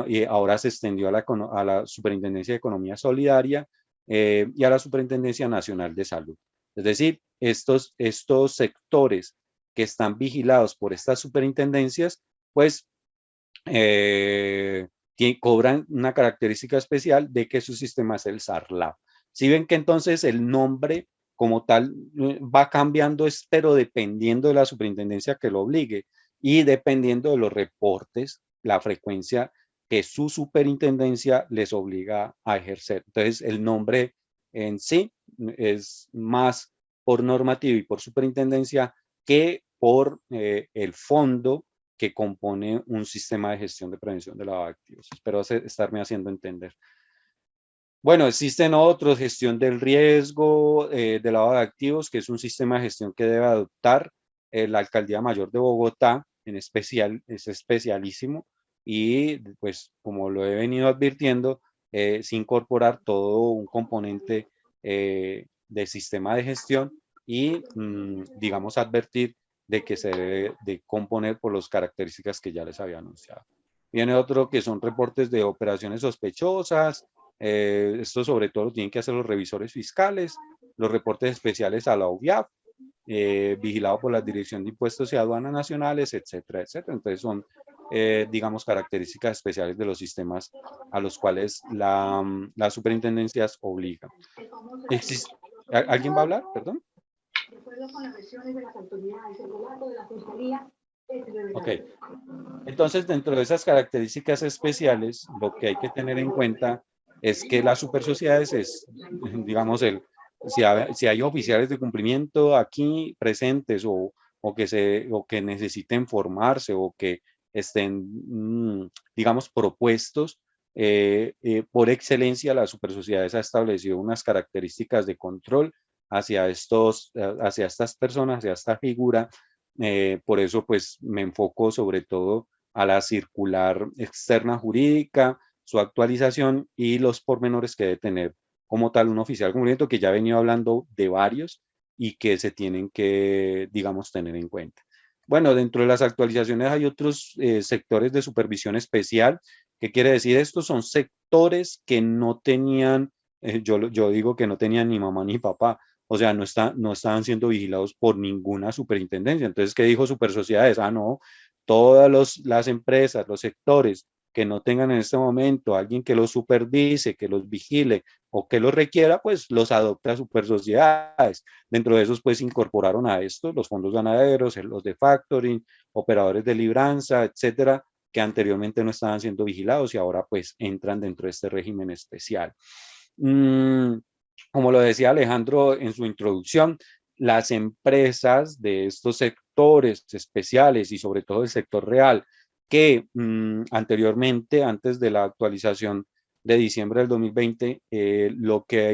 S3: y ahora se extendió a la Superintendencia de Economía Solidaria y a la Superintendencia Nacional de Salud. Es decir, estos sectores que están vigilados por estas superintendencias, pues cobran una característica especial de que su sistema es el SARLAB. Si ven que entonces el nombre como tal va cambiando, pero dependiendo de la superintendencia que lo obligue y dependiendo de los reportes, la frecuencia que su superintendencia les obliga a ejercer. Entonces, el nombre en sí es más por normativa y por superintendencia que por el fondo que compone un sistema de gestión de prevención de lavado de activos. Espero estarme haciendo entender. Bueno, existen otros, gestión del riesgo de lavado de activos, que es un sistema de gestión que debe adoptar la Alcaldía Mayor de Bogotá, en especial, es especialísimo, y pues como lo he venido advirtiendo, es incorporar todo un componente de sistema de gestión y, digamos, advertir de que se debe de componer por las características que ya les había anunciado. Viene otro que son reportes de operaciones sospechosas. Esto sobre todo lo tienen que hacer los revisores fiscales, los reportes especiales a la OVIAF, vigilado por la Dirección de Impuestos y Aduanas Nacionales, etcétera, etcétera. Entonces son, digamos, características especiales de los sistemas a los cuales las superintendencias obligan. ¿Alguien va a hablar? Perdón. Ok. Entonces, dentro de esas características especiales, lo que hay que tener en cuenta es que las supersociedades es, digamos, si hay oficiales de cumplimiento aquí presentes o que necesiten formarse o que estén, digamos, propuestos, por excelencia, las supersociedades ha establecido unas características de control hacia estas personas, hacia esta figura. Por eso, pues, me enfoco sobre todo a la circular externa jurídica, su actualización y los pormenores que debe tener como tal un oficial de cumplimiento, que ya he venido hablando de varios y que se tienen que, digamos, tener en cuenta. Bueno, dentro de las actualizaciones hay otros sectores de supervisión especial. ¿Qué quiere decir esto? Son sectores que no tenían, yo digo que no tenían ni mamá ni papá. O sea, no estaban siendo vigilados por ninguna superintendencia. Entonces, ¿qué dijo Supersociedades? No, todas las empresas, los sectores que no tengan en este momento alguien que los supervise, que los vigile o que los requiera, pues los adopta a supersociedades. Dentro de esos, pues incorporaron a esto los fondos ganaderos, los de factoring, operadores de libranza, etcétera, que anteriormente no estaban siendo vigilados y ahora pues entran dentro de este régimen especial. Como lo decía Alejandro en su introducción, las empresas de estos sectores especiales y sobre todo el sector real, que anteriormente, antes de la actualización de diciembre del 2020, lo que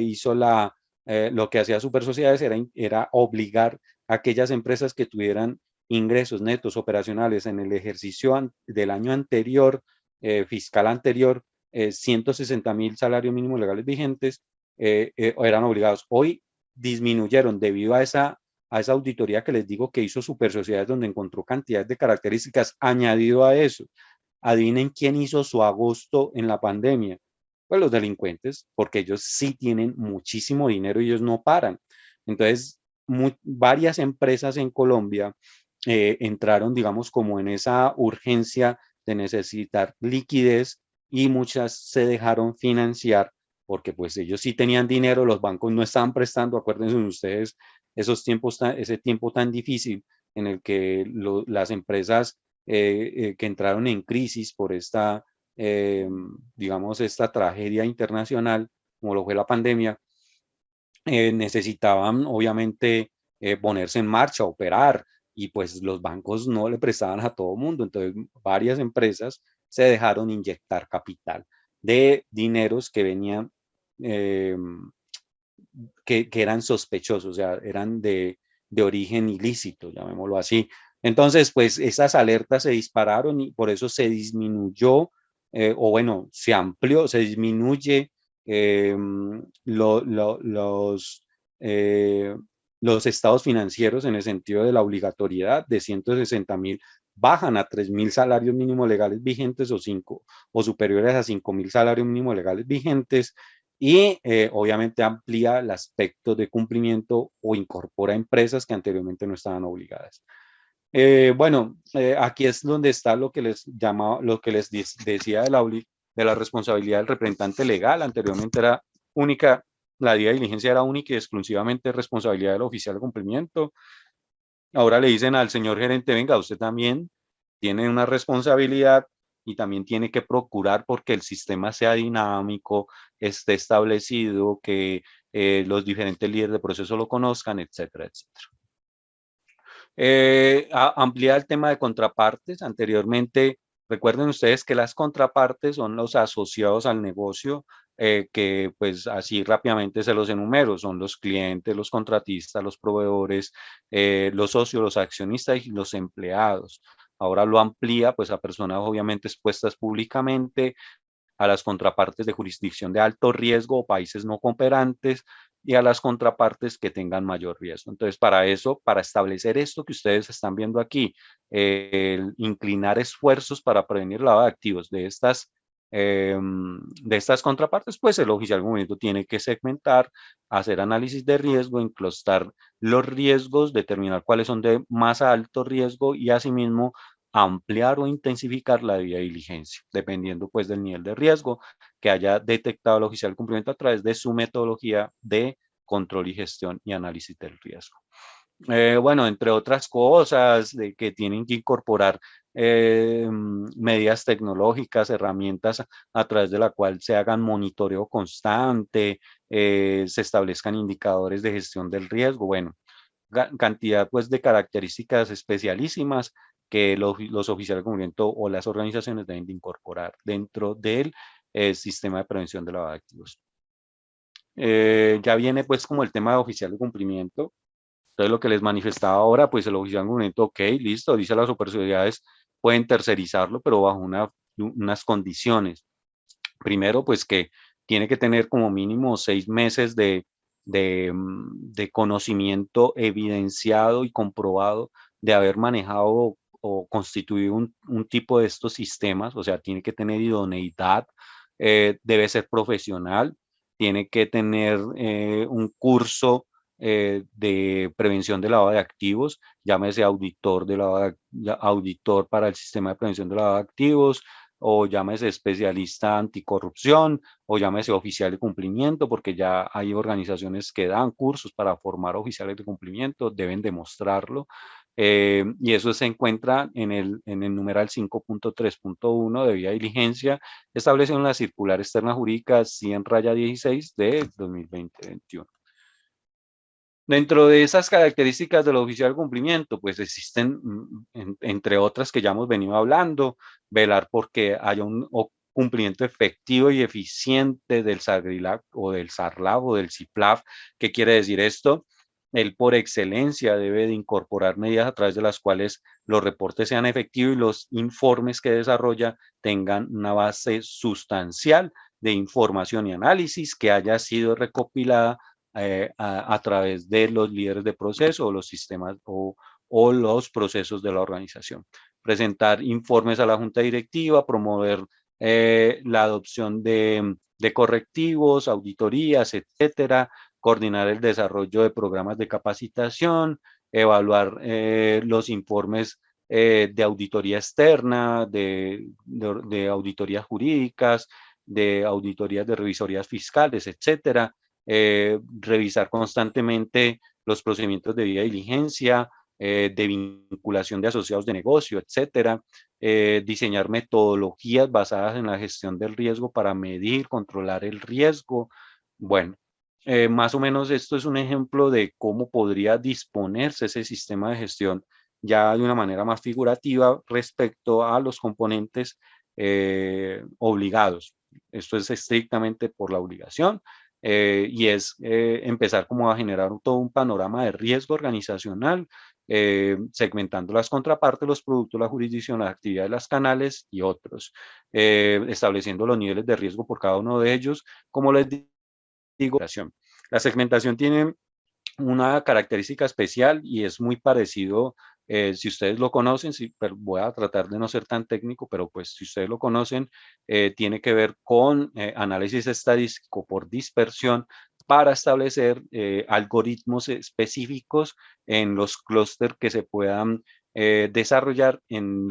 S3: hacía Supersociedades era obligar a aquellas empresas que tuvieran ingresos netos operacionales en el ejercicio del año anterior, fiscal anterior, 160.000 salarios mínimos legales vigentes, eran obligados. Hoy disminuyeron debido a esa auditoría que les digo que hizo Supersociedades, donde encontró cantidades de características. Añadido a eso, adivinen quién hizo su agosto en la pandemia. Pues los delincuentes, porque ellos sí tienen muchísimo dinero y ellos no paran. Entonces, varias empresas en Colombia entraron, digamos, como en esa urgencia de necesitar liquidez y muchas se dejaron financiar porque pues ellos sí tenían dinero, los bancos no estaban prestando. Acuérdense ustedes ese tiempo tan difícil en el que las empresas que entraron en crisis por digamos, esta tragedia internacional, como lo fue la pandemia, necesitaban obviamente ponerse en marcha, operar, y pues los bancos no le prestaban a todo mundo. Entonces varias empresas se dejaron inyectar capital de dineros que venían, que eran sospechosos, o sea, eran de origen ilícito, llamémoslo así. Entonces, pues esas alertas se dispararon y por eso se disminuyó, o bueno, se amplió, se disminuye los estados financieros en el sentido de la obligatoriedad de 160.000 bajan a 3.000 salarios mínimos legales vigentes o superiores a 5.000 salarios mínimos legales vigentes. y obviamente amplía el aspecto de cumplimiento o incorpora empresas que anteriormente no estaban obligadas. Bueno, aquí es donde está lo que les llamaba, lo que les decía de la responsabilidad del representante legal. Anteriormente era única, la debida diligencia era única y exclusivamente responsabilidad del oficial de cumplimiento. Ahora le dicen al señor gerente, venga, usted también tiene una responsabilidad y también tiene que procurar porque el sistema sea dinámico, esté establecido, que los diferentes líderes de proceso lo conozcan, etcétera, etcétera. Ampliar el tema de contrapartes. Anteriormente, recuerden ustedes que las contrapartes son los asociados al negocio, que pues así rápidamente se los enumero, son los clientes, los contratistas, los proveedores, los socios, los accionistas y los empleados. Ahora lo amplía pues a personas obviamente expuestas públicamente, a las contrapartes de jurisdicción de alto riesgo o países no cooperantes y a las contrapartes que tengan mayor riesgo. Entonces, para eso, para establecer esto que ustedes están viendo aquí, inclinar esfuerzos para prevenir lavado de activos de estas contrapartes, pues el oficial de cumplimiento tiene que segmentar, hacer análisis de riesgo, enclostar los riesgos, determinar cuáles son de más alto riesgo y asimismo ampliar o intensificar la debida diligencia, dependiendo pues del nivel de riesgo que haya detectado el oficial de cumplimiento a través de su metodología de control y gestión y análisis del riesgo. Bueno, entre otras cosas de que tienen que incorporar medidas tecnológicas, herramientas a través de la cual se hagan monitoreo constante, se establezcan indicadores de gestión del riesgo, bueno, cantidad pues de características especialísimas que los oficiales de cumplimiento o las organizaciones deben de incorporar dentro del sistema de prevención de lavado de activos. Ya viene pues como el tema de oficial de cumplimiento. Entonces lo que les manifestaba ahora, pues el oficial de cumplimiento, ok, listo, dice las superioridades pueden tercerizarlo, pero bajo unas condiciones. Primero, pues que tiene que tener como mínimo 6 meses de conocimiento evidenciado y comprobado de haber manejado o constituido un tipo de estos sistemas, o sea, tiene que tener idoneidad, debe ser profesional, tiene que tener un curso de prevención de lavado de activos, llámese auditor, auditor para el sistema de prevención de lavado de activos, o llámese especialista anticorrupción, o llámese oficial de cumplimiento, porque ya hay organizaciones que dan cursos para formar oficiales de cumplimiento, deben demostrarlo. Y eso se encuentra en el numeral 5.3.1 de vía diligencia, establecido en la circular externa jurídica 100/16 de 2020-21. Dentro de esas características del oficial de cumplimiento, pues existen, entre otras que ya hemos venido hablando, velar porque haya un cumplimiento efectivo y eficiente del SARLAF o del SARLAF o del CIPLAF. ¿Qué quiere decir esto? Él por excelencia debe de incorporar medidas a través de las cuales los reportes sean efectivos y los informes que desarrolla tengan una base sustancial de información y análisis que haya sido recopilada a través de los líderes de proceso o los sistemas o los procesos de la organización. Presentar informes a la junta directiva, promover la adopción de correctivos, auditorías, etcétera, coordinar el desarrollo de programas de capacitación, evaluar los informes de auditoría externa, de auditorías jurídicas, de auditorías de revisorías fiscales, etcétera, revisar constantemente los procedimientos de debida diligencia, de vinculación de asociados de negocio, etcétera, diseñar metodologías basadas en la gestión del riesgo para medir, controlar el riesgo. Bueno, más o menos esto es un ejemplo de cómo podría disponerse ese sistema de gestión ya de una manera más figurativa respecto a los componentes obligados. Esto es estrictamente por la obligación y es empezar como a generar todo un panorama de riesgo organizacional, segmentando las contrapartes, los productos, la jurisdicción, las actividades, los canales y otros, estableciendo los niveles de riesgo por cada uno de ellos, como les digo. La segmentación tiene una característica especial y es muy parecido Si ustedes lo conocen, sí, pero voy a tratar de no ser tan técnico, pero pues si ustedes lo conocen, tiene que ver con análisis estadístico por dispersión para establecer algoritmos específicos en los clústeres que se puedan desarrollar en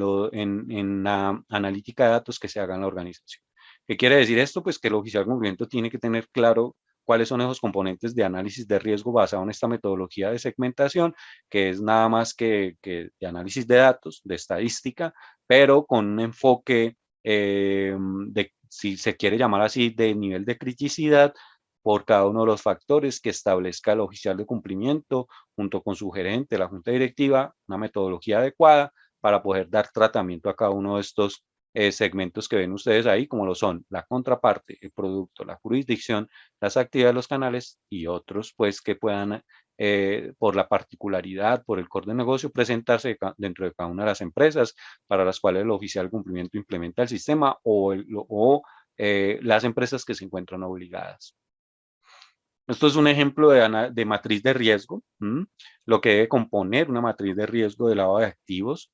S3: la analítica de datos que se haga en la organización. ¿Qué quiere decir esto? Pues que el oficial de cumplimiento tiene que tener claro cuáles son esos componentes de análisis de riesgo basado en esta metodología de segmentación, que es nada más que de análisis de datos, de estadística, pero con un enfoque si se quiere llamar así, de nivel de criticidad por cada uno de los factores que establezca el oficial de cumplimiento junto con su gerente, la junta directiva, una metodología adecuada para poder dar tratamiento a cada uno de estos segmentos que ven ustedes ahí, como lo son la contraparte, el producto, la jurisdicción, las actividades de los canales y otros, pues, que puedan, por la particularidad, por el core de negocio, presentarse dentro de cada una de las empresas para las cuales el oficial de cumplimiento implementa el sistema o las empresas que se encuentran obligadas. Esto es un ejemplo de matriz de riesgo, lo que debe componer una matriz de riesgo de lavado de activos.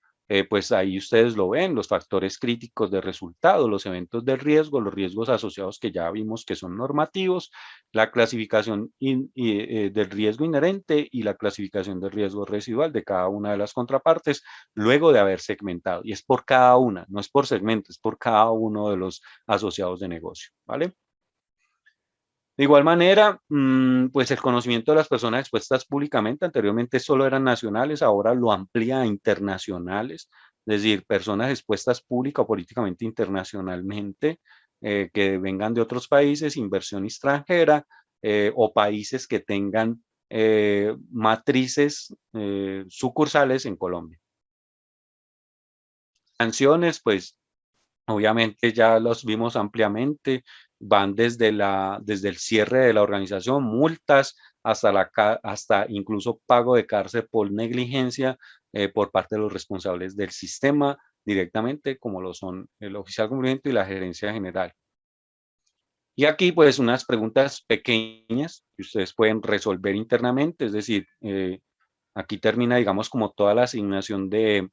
S3: Pues ahí ustedes lo ven, los factores críticos de resultado, los eventos de riesgo, los riesgos asociados que ya vimos que son normativos, la clasificación del riesgo inherente y la clasificación del riesgo residual de cada una de las contrapartes, luego de haber segmentado. Y es por cada una, no es por segmento, es por cada uno de los asociados de negocio, ¿vale? De igual manera, pues el conocimiento de las personas expuestas públicamente, anteriormente solo eran nacionales, ahora lo amplía a internacionales, es decir, personas expuestas pública o políticamente internacionalmente, que vengan de otros países, inversión extranjera, o países que tengan matrices sucursales en Colombia. Sanciones, pues obviamente ya los vimos ampliamente, van desde el cierre de la organización, multas, hasta incluso pago de cárcel por negligencia por parte de los responsables del sistema directamente, como lo son el oficial de cumplimiento y la gerencia general. Y aquí pues unas preguntas pequeñas que ustedes pueden resolver internamente, es decir, aquí termina, digamos, como toda la asignación de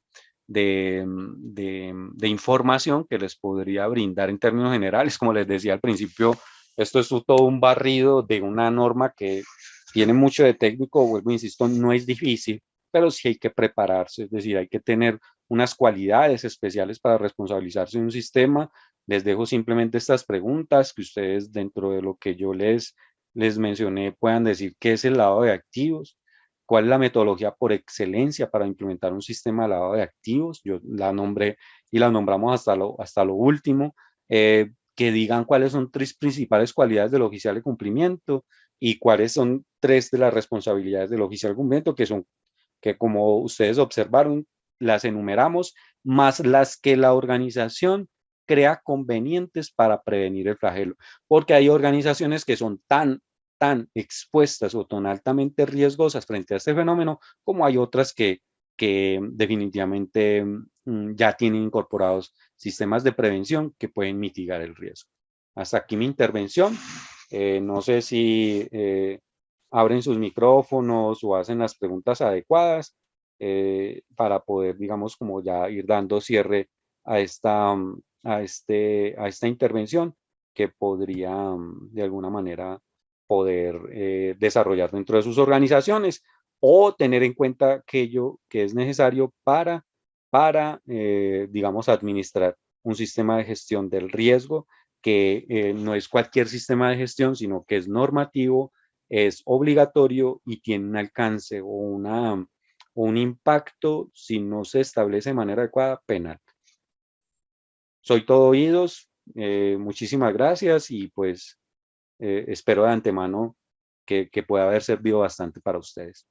S3: información que les podría brindar en términos generales. Como les decía al principio, esto es todo un barrido de una norma que tiene mucho de técnico, vuelvo, insisto, no es difícil, pero sí hay que prepararse, es decir, hay que tener unas cualidades especiales para responsabilizarse de un sistema. Les dejo simplemente estas preguntas que ustedes dentro de lo que yo les mencioné puedan decir qué es el lavado de activos, cuál es la metodología por excelencia para implementar un sistema de lavado de activos. Yo la nombré y la nombramos hasta lo último. Que digan cuáles son tres principales cualidades del oficial de cumplimiento y cuáles son tres de las responsabilidades del oficial de cumplimiento, que como ustedes observaron, las enumeramos, más las que la organización crea convenientes para prevenir el flagelo, porque hay organizaciones que son tan expuestas o tan altamente riesgosas frente a este fenómeno, como hay otras que definitivamente ya tienen incorporados sistemas de prevención que pueden mitigar el riesgo. Hasta aquí mi intervención. No sé si abren sus micrófonos o hacen las preguntas adecuadas para poder, digamos, como ya ir dando cierre a esta intervención que podría de alguna manera poder desarrollar dentro de sus organizaciones o tener en cuenta aquello que es necesario para digamos, administrar un sistema de gestión del riesgo que no es cualquier sistema de gestión, sino que es normativo, es obligatorio y tiene un alcance o un impacto, si no se establece de manera adecuada, penal. Soy todo oídos, muchísimas gracias y pues espero de antemano que pueda haber servido bastante para ustedes.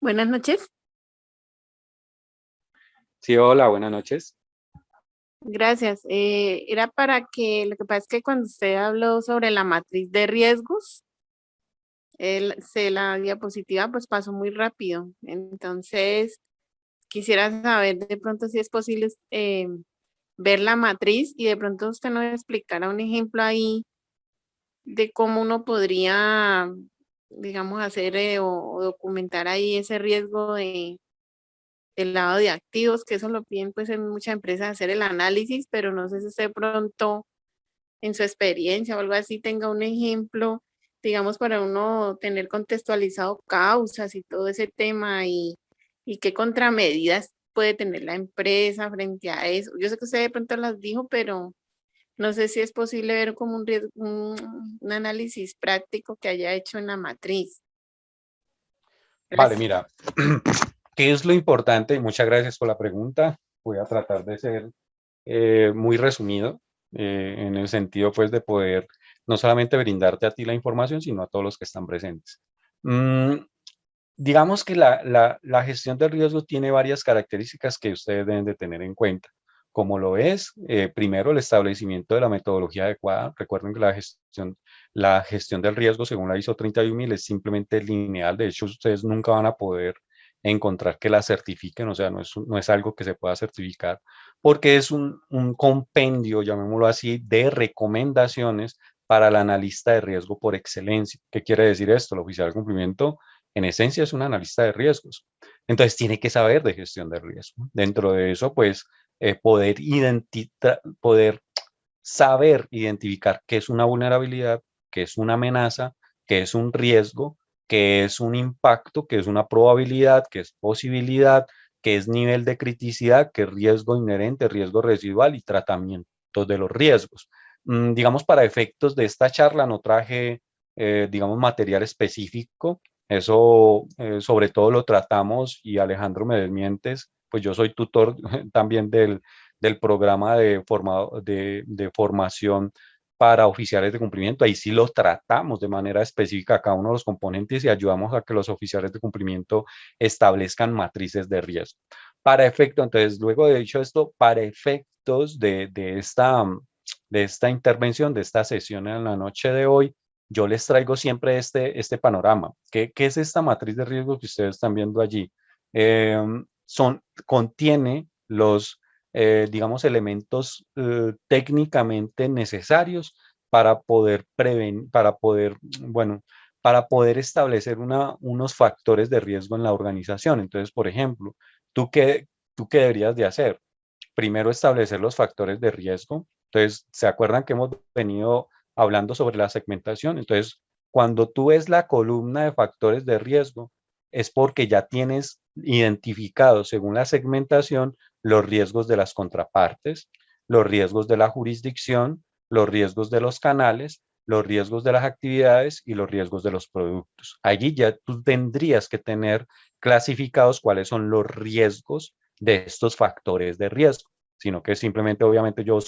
S4: Buenas noches.
S3: Sí, hola, buenas noches.
S4: Gracias. Era para que, lo que pasa es que cuando usted habló sobre la matriz de riesgos, la diapositiva pues pasó muy rápido. Entonces, quisiera saber de pronto si es posible ver la matriz y de pronto usted nos explicara un ejemplo ahí de cómo uno podría, digamos, hacer o documentar ahí ese riesgo del lavado de activos, que eso lo piden pues en muchas empresas hacer el análisis, pero no sé si usted pronto en su experiencia o algo así tenga un ejemplo, digamos, para uno tener contextualizado causas y todo ese tema y qué contramedidas puede tener la empresa frente a eso. Yo sé que usted de pronto las dijo, pero no sé si es posible ver como un riesgo, un análisis práctico que haya hecho en la matriz.
S3: Vale,
S4: Gracias.
S3: mira, ¿qué es lo importante? Y muchas gracias por la pregunta. Voy a tratar de ser muy resumido en el sentido pues de poder no solamente brindarte a ti la información, sino a todos los que están presentes. Digamos que la gestión del riesgo tiene varias características que ustedes deben de tener en cuenta, como lo es, primero, el establecimiento de la metodología adecuada. Recuerden que la gestión del riesgo, según la ISO 31000, es simplemente lineal. De hecho, ustedes nunca van a poder encontrar que la certifiquen, o sea, no es algo que se pueda certificar, porque es un compendio, llamémoslo así, de recomendaciones para el analista de riesgo por excelencia. ¿Qué quiere decir esto? El oficial de cumplimiento en esencia es un analista de riesgos. Entonces tiene que saber de gestión de riesgo. Dentro de eso, pues, poder saber identificar qué es una vulnerabilidad, qué es una amenaza, qué es un riesgo, qué es un impacto, qué es una probabilidad, qué es posibilidad, qué es nivel de criticidad, qué es riesgo inherente, riesgo residual y tratamiento de los riesgos. Digamos, para efectos de esta charla no traje, digamos, material específico. Eso sobre todo lo tratamos y Alejandro me desmientes, pues yo soy tutor también del programa de formación para oficiales de cumplimiento. Ahí sí lo tratamos de manera específica cada uno de los componentes y ayudamos a que los oficiales de cumplimiento establezcan matrices de riesgo. Para efecto, entonces, luego de dicho esto, para efectos de esta intervención, de esta sesión en la noche de hoy, yo les traigo siempre este panorama. ¿Qué es esta matriz de riesgo que ustedes están viendo allí? Contiene los, digamos, elementos técnicamente necesarios para poder prevenir, bueno, para poder establecer unos factores de riesgo en la organización. Entonces, por ejemplo, ¿tú qué deberías de hacer? Primero, establecer los factores de riesgo. Entonces, ¿se acuerdan que hemos venido hablando sobre la segmentación? Entonces, cuando tú ves la columna de factores de riesgo, es porque ya tienes identificado, según la segmentación, los riesgos de las contrapartes, los riesgos de la jurisdicción, los riesgos de los canales, los riesgos de las actividades y los riesgos de los productos. Allí ya tú tendrías que tener clasificados cuáles son los riesgos de estos factores de riesgo, sino que simplemente, obviamente, yo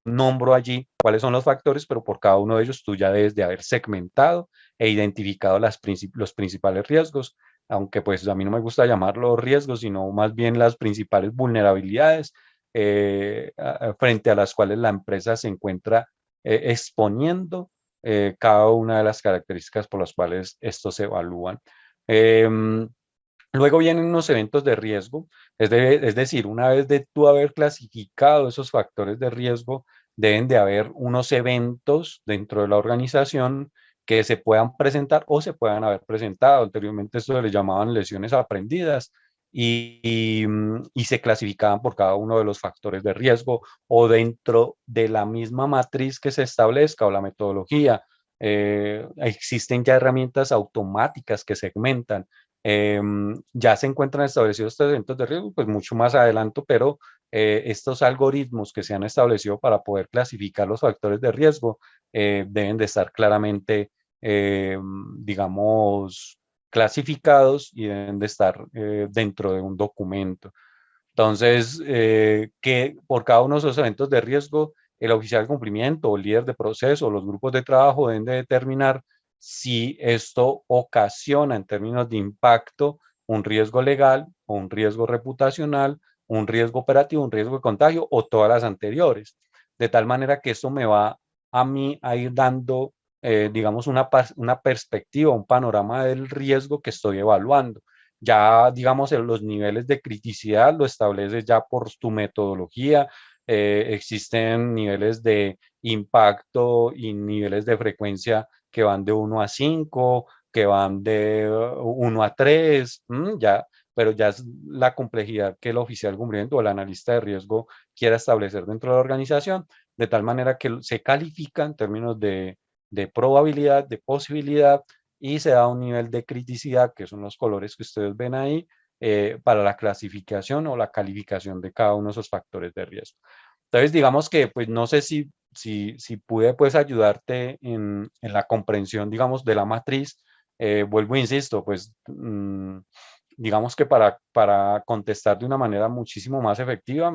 S3: nombro allí cuáles son los factores, pero por cada uno de ellos tú ya debes de haber segmentado e identificado los principales riesgos, aunque pues a mí no me gusta llamarlos riesgos, sino más bien las principales vulnerabilidades frente a las cuales la empresa se encuentra exponiendo cada una de las características por las cuales estos se evalúan. Luego vienen unos eventos de riesgo, es decir, una vez de tú haber clasificado esos factores de riesgo, deben de haber unos eventos dentro de la organización que se puedan presentar o se puedan haber presentado. Anteriormente esto le llamaban lesiones aprendidas y se clasificaban por cada uno de los factores de riesgo o dentro de la misma matriz que se establezca o la metodología. Existen ya herramientas automáticas que segmentan. Ya se encuentran establecidos estos eventos de riesgo, pues mucho más adelanto, pero estos algoritmos que se han establecido para poder clasificar los factores de riesgo deben de estar claramente, digamos, clasificados y deben de estar dentro de un documento. Entonces, que por cada uno de esos eventos de riesgo, el oficial de cumplimiento o el líder de proceso o los grupos de trabajo deben de determinar si esto ocasiona en términos de impacto un riesgo legal o un riesgo reputacional, un riesgo operativo, un riesgo de contagio o todas las anteriores. De tal manera que esto me va a mí a ir dando, digamos, una perspectiva, un panorama del riesgo que estoy evaluando. Ya, digamos, en los niveles de criticidad lo estableces ya por tu metodología, existen niveles de impacto y niveles de frecuencia que van de 1 a 5, que van de 1 a 3, ya, pero ya es la complejidad que el oficial de cumplimiento o el analista de riesgo quiera establecer dentro de la organización, de tal manera que se califica en términos de probabilidad, de posibilidad, y se da un nivel de criticidad, que son los colores que ustedes ven ahí, para la clasificación o la calificación de cada uno de esos factores de riesgo. Entonces, digamos que, pues, no sé si pude, pues, ayudarte en la comprensión, digamos, de la matriz. Vuelvo e insisto, pues, digamos que para contestar de una manera muchísimo más efectiva,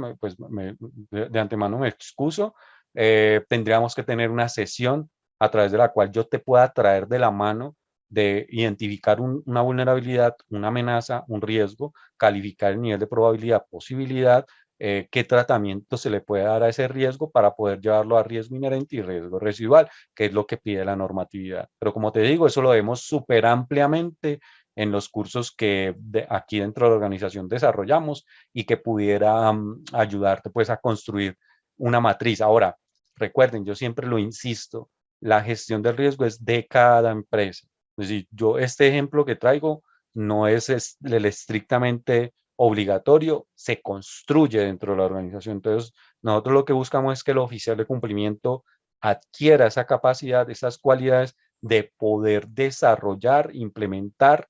S3: de antemano me excuso. Tendríamos que tener una sesión a través de la cual yo te pueda traer de la mano de identificar una vulnerabilidad, una amenaza, un riesgo, calificar el nivel de probabilidad, posibilidad, qué tratamiento se le puede dar a ese riesgo para poder llevarlo a riesgo inherente y riesgo residual, que es lo que pide la normatividad. Pero como te digo, eso lo vemos súper ampliamente en los cursos que aquí dentro de la organización desarrollamos y que pudiera ayudarte pues a construir una matriz. Ahora, recuerden, yo siempre lo insisto, la gestión del riesgo es de cada empresa. Es decir, yo este ejemplo que traigo no es el estrictamente obligatorio, se construye dentro de la organización. Entonces, nosotros lo que buscamos es que el oficial de cumplimiento adquiera esa capacidad, esas cualidades de poder desarrollar, implementar,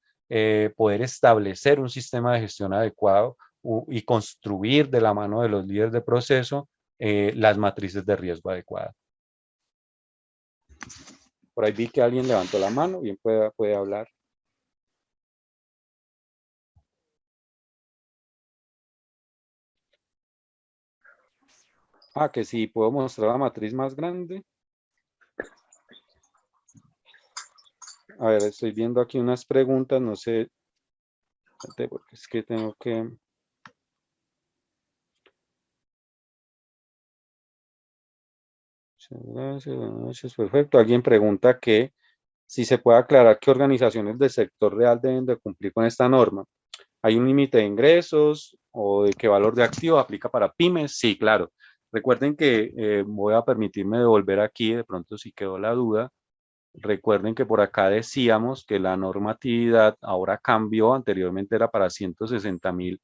S3: poder establecer un sistema de gestión adecuado y construir de la mano de los líderes de proceso las matrices de riesgo adecuadas. Por ahí vi que alguien levantó la mano, bien puede hablar. Ah, que sí, puedo mostrar la matriz más grande. A ver, estoy viendo aquí unas preguntas, no sé, porque es que tengo que... Gracias, buenas noches, perfecto. Alguien pregunta que si se puede aclarar qué organizaciones del sector real deben de cumplir con esta norma. ¿Hay un límite de ingresos o de qué valor de activo aplica para pymes? Sí, claro. Recuerden que voy a permitirme devolver aquí, de pronto si quedó la duda. Recuerden que por acá decíamos que la normatividad ahora cambió, anteriormente era para 160.000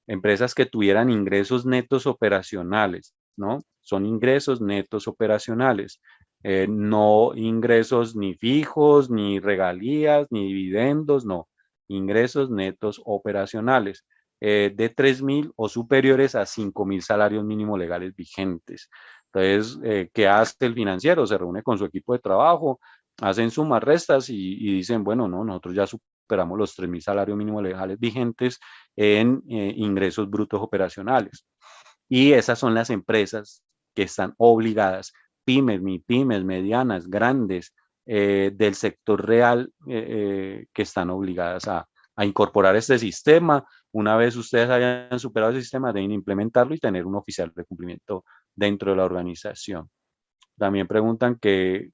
S3: empresas que tuvieran ingresos netos operacionales, ¿no? Son ingresos netos operacionales, no ingresos ni fijos, ni regalías, ni dividendos, no, ingresos netos operacionales, de 3.000 o superiores a 5.000 salarios mínimos legales vigentes. Entonces, ¿qué hace el financiero? Se reúne con su equipo de trabajo, hacen sumas, restas y dicen, bueno, no, nosotros ya superamos los 3.000 salarios mínimos legales vigentes en ingresos brutos operacionales. Y esas son las empresas que están obligadas, pymes, mipymes, medianas, grandes, del sector real, que están obligadas a incorporar este sistema. Una vez ustedes hayan superado el sistema, deben implementarlo y tener un oficial de cumplimiento dentro de la organización. También preguntan que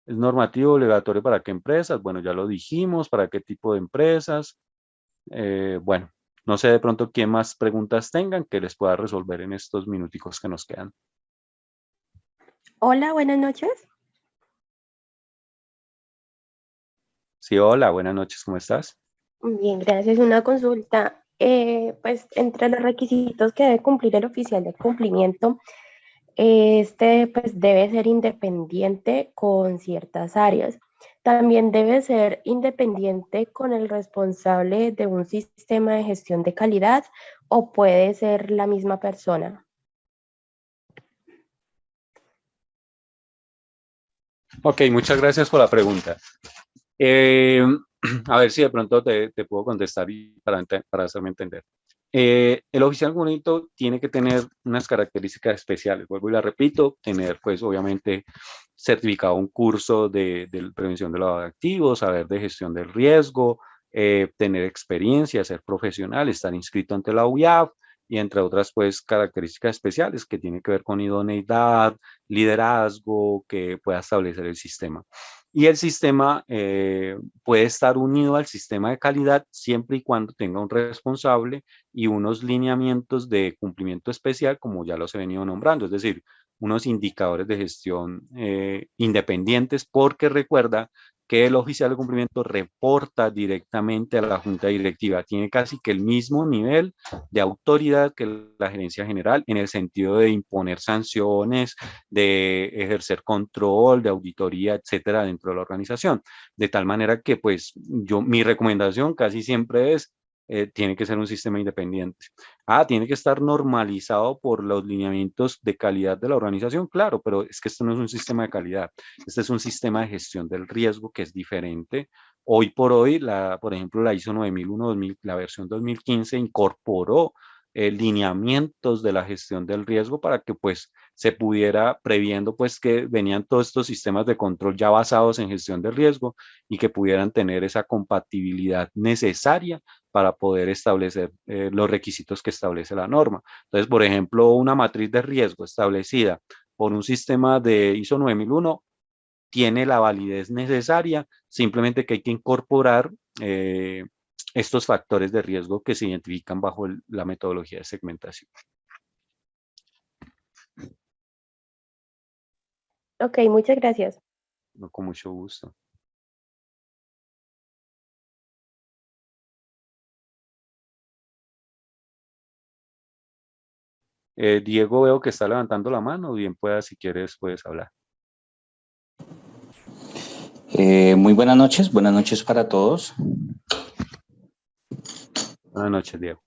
S3: ¿es normativo obligatorio para qué empresas? Bueno, ya lo dijimos, para qué tipo de empresas. Bueno, no sé de pronto quién más preguntas tengan que les pueda resolver en estos minuticos que nos quedan.
S5: Hola, buenas noches.
S3: Sí, hola, buenas noches, ¿cómo estás?
S5: Bien, gracias. Una consulta. Pues entre los requisitos que debe cumplir el oficial de cumplimiento, este pues debe ser independiente con ciertas áreas. También debe ser independiente con el responsable de un sistema de gestión de calidad o puede ser la misma persona.
S3: Ok, muchas gracias por la pregunta. A ver si de pronto te puedo contestar y para hacerme entender. El oficial bonito tiene que tener unas características especiales, vuelvo y la repito, tener pues obviamente certificado un curso de prevención de lavado de activos, saber de gestión del riesgo, tener experiencia, ser profesional, estar inscrito ante la UIAF y entre otras pues características especiales que tienen que ver con idoneidad, liderazgo, que pueda establecer el sistema. Y el sistema puede estar unido al sistema de calidad siempre y cuando tenga un responsable y unos lineamientos de cumplimiento especial, como ya los he venido nombrando, es decir, unos indicadores de gestión independientes, porque recuerda que el oficial de cumplimiento reporta directamente a la junta directiva, tiene casi que el mismo nivel de autoridad que la gerencia general en el sentido de imponer sanciones, de ejercer control, de auditoría, etcétera, dentro de la organización. De tal manera que, pues, mi recomendación casi siempre es, tiene que ser un sistema independiente. Tiene que estar normalizado por los lineamientos de calidad de la organización, claro, pero es que esto no es un sistema de calidad, este es un sistema de gestión del riesgo que es diferente. Hoy por hoy, por ejemplo, la ISO 9001, la versión 2015 incorporó lineamientos de la gestión del riesgo para que pues se pudiera, previendo pues que venían todos estos sistemas de control ya basados en gestión del riesgo y que pudieran tener esa compatibilidad necesaria para poder establecer los requisitos que establece la norma. Entonces, por ejemplo, una matriz de riesgo establecida por un sistema de ISO 9001 tiene la validez necesaria, simplemente que hay que incorporar estos factores de riesgo que se identifican bajo la metodología de segmentación.
S5: Ok, muchas gracias.
S3: No, con mucho gusto. Diego, veo que está levantando la mano, bien pueda, si quieres, puedes hablar.
S6: Muy buenas noches para todos.
S3: Buenas noches, Diego.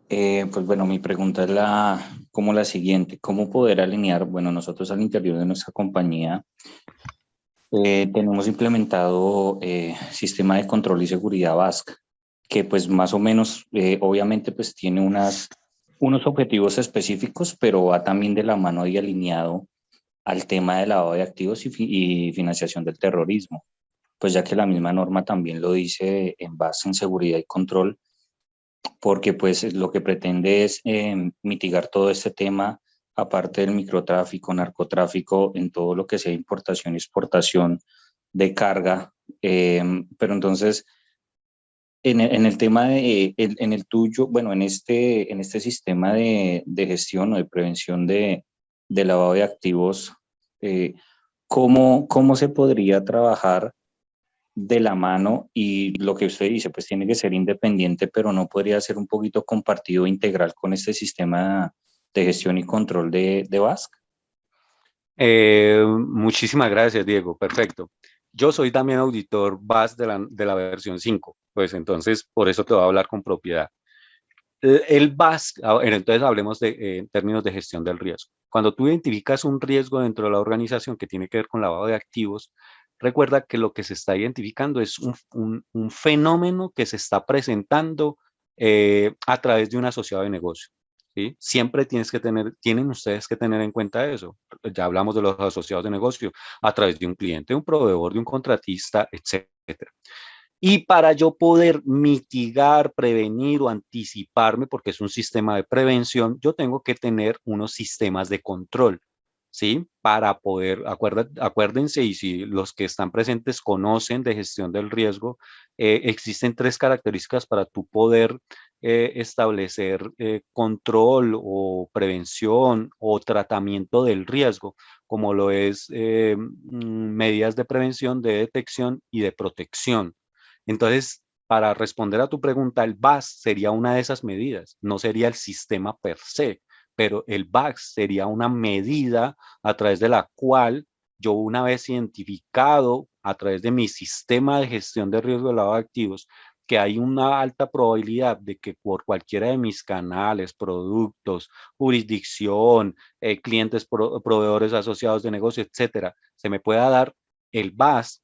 S6: Pues bueno, mi pregunta es como la siguiente: ¿cómo poder alinear? Bueno, nosotros al interior de nuestra compañía tenemos implementado sistema de control y seguridad BASC, que pues más o menos, obviamente pues tiene unos objetivos específicos, pero va también de la mano y alineado al tema de lavado de activos y financiación del terrorismo, pues ya que la misma norma también lo dice en base en seguridad y control, porque pues lo que pretende es mitigar todo este tema, aparte del microtráfico, narcotráfico, en todo lo que sea importación y exportación de carga. Pero entonces, en el tema en el tuyo, bueno, en este sistema de gestión o de prevención de lavado de activos, ¿cómo se podría trabajar de la mano? Y lo que usted dice, pues tiene que ser independiente, pero no podría ser un poquito compartido e integral con este sistema de gestión y control de BASC.
S3: Muchísimas gracias, Diego. Perfecto. Yo soy también auditor BAS de la versión 5, pues entonces por eso te voy a hablar con propiedad. El BAS, entonces hablemos en términos de gestión del riesgo. Cuando tú identificas un riesgo dentro de la organización que tiene que ver con lavado de activos, recuerda que lo que se está identificando es un fenómeno que se está presentando a través de un asociado de negocio. ¿Sí? Siempre tienen ustedes que tener en cuenta eso. Ya hablamos de los asociados de negocio a través de un cliente, un proveedor, de un contratista, etcétera. Y para yo poder mitigar, prevenir o anticiparme, porque es un sistema de prevención, yo tengo que tener unos sistemas de control, ¿sí? Para poder, acuérdense, y si los que están presentes conocen de gestión del riesgo, existen 3 características para tú poder establecer control o prevención o tratamiento del riesgo, como lo es medidas de prevención, de detección y de protección. Entonces, para responder a tu pregunta, el BAS sería una de esas medidas, no sería el sistema per se, pero el BAS sería una medida a través de la cual yo, una vez identificado a través de mi sistema de gestión de riesgo de lavado de activos, que hay una alta probabilidad de que por cualquiera de mis canales, productos, jurisdicción, clientes, proveedores asociados de negocio, etcétera, se me pueda dar el BAS.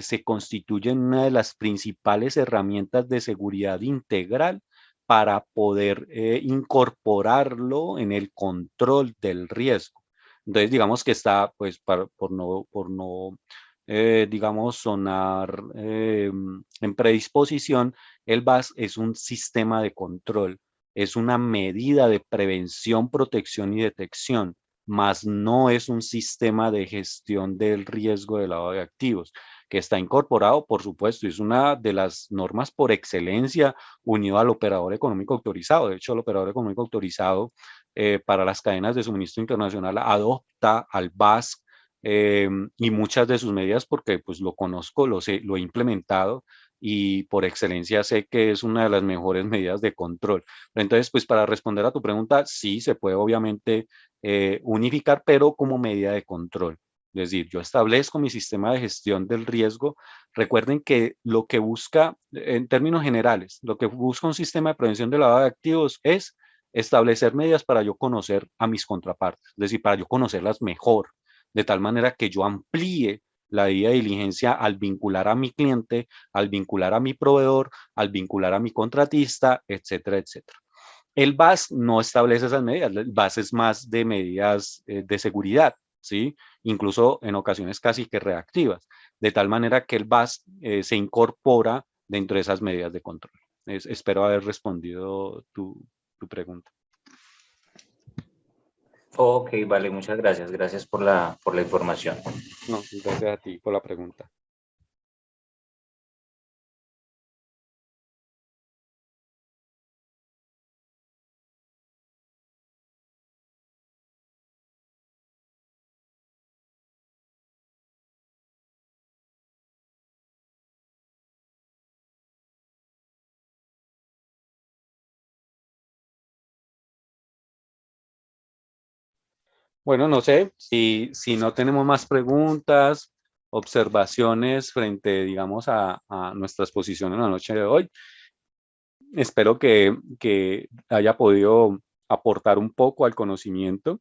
S3: Se constituye en una de las principales herramientas de seguridad integral para poder incorporarlo en el control del riesgo. Entonces, digamos que está, pues, por no digamos, sonar en predisposición, el BAS es un sistema de control, es una medida de prevención, protección y detección. mas no es un sistema de gestión del riesgo de lavado de activos, que está incorporado, por supuesto, y es una de las normas por excelencia unido al operador económico autorizado. De hecho, el operador económico autorizado para las cadenas de suministro internacional adopta al BASC y muchas de sus medidas, porque pues lo conozco, lo sé, lo he implementado y por excelencia sé que es una de las mejores medidas de control. Entonces, pues para responder a tu pregunta, sí se puede obviamente unificar, pero como medida de control. Es decir, yo establezco mi sistema de gestión del riesgo. Recuerden que lo que busca, en términos generales, lo que busca un sistema de prevención de lavado de activos es establecer medidas para yo conocer a mis contrapartes, es decir, para yo conocerlas mejor, de tal manera que yo amplíe la debida diligencia al vincular a mi cliente, al vincular a mi proveedor, al vincular a mi contratista, etcétera, etcétera. El BAS no establece esas medidas, el BAS es más de medidas de seguridad, ¿sí? Incluso en ocasiones casi que reactivas, de tal manera que el BAS se incorpora dentro de esas medidas de control. Espero haber respondido tu pregunta.
S6: Ok, vale, muchas gracias. Gracias por la información.
S3: No, gracias a ti por la pregunta. Bueno, no sé, si no tenemos más preguntas, observaciones frente, digamos, a nuestra exposición en la noche de hoy, espero que haya podido aportar un poco al conocimiento.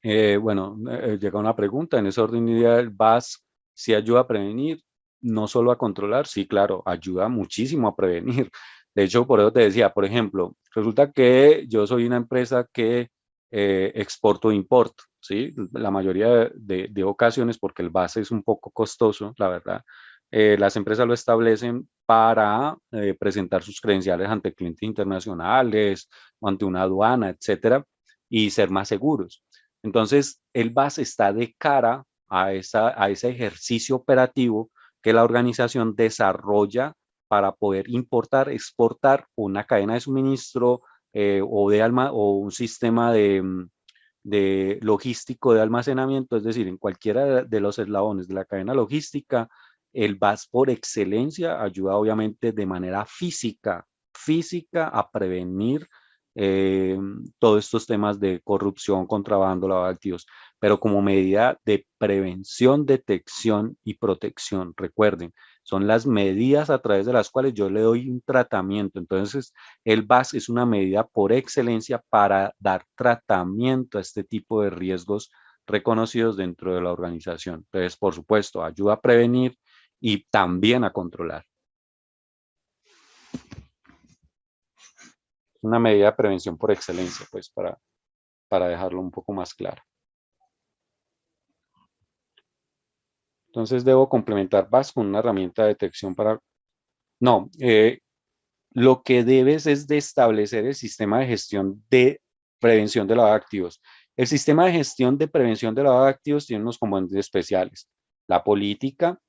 S3: Bueno, llega una pregunta, en ese orden ideal, ¿VAS si ayuda a prevenir, no solo a controlar? Sí, claro, ayuda muchísimo a prevenir. De hecho, por eso te decía, por ejemplo, resulta que yo soy una empresa que exporto e importo, ¿sí? La mayoría de ocasiones, porque el VAS es un poco costoso, la verdad, las empresas lo establecen para presentar sus credenciales ante clientes internacionales, o ante una aduana, etcétera, y ser más seguros. Entonces, el BAS está de cara a ese ejercicio operativo que la organización desarrolla para poder importar, exportar una cadena de suministro o un sistema de logístico de almacenamiento, es decir, en cualquiera de los eslabones de la cadena logística, el BAS por excelencia ayuda obviamente de manera física a prevenir todos estos temas de corrupción, contrabando, lavado de activos, pero como medida de prevención, detección y protección. Recuerden, son las medidas a través de las cuales yo le doy un tratamiento. Entonces, el BAS es una medida por excelencia para dar tratamiento a este tipo de riesgos reconocidos dentro de la organización. Entonces, por supuesto, ayuda a prevenir y también a controlar. Una medida de prevención por excelencia, pues, para dejarlo un poco más claro. Entonces, debo complementar BAS con una herramienta de detección para... No, lo que debes es de establecer el sistema de gestión de prevención de lavado de activos. El sistema de gestión de prevención de lavado de activos tiene unos componentes especiales. La política,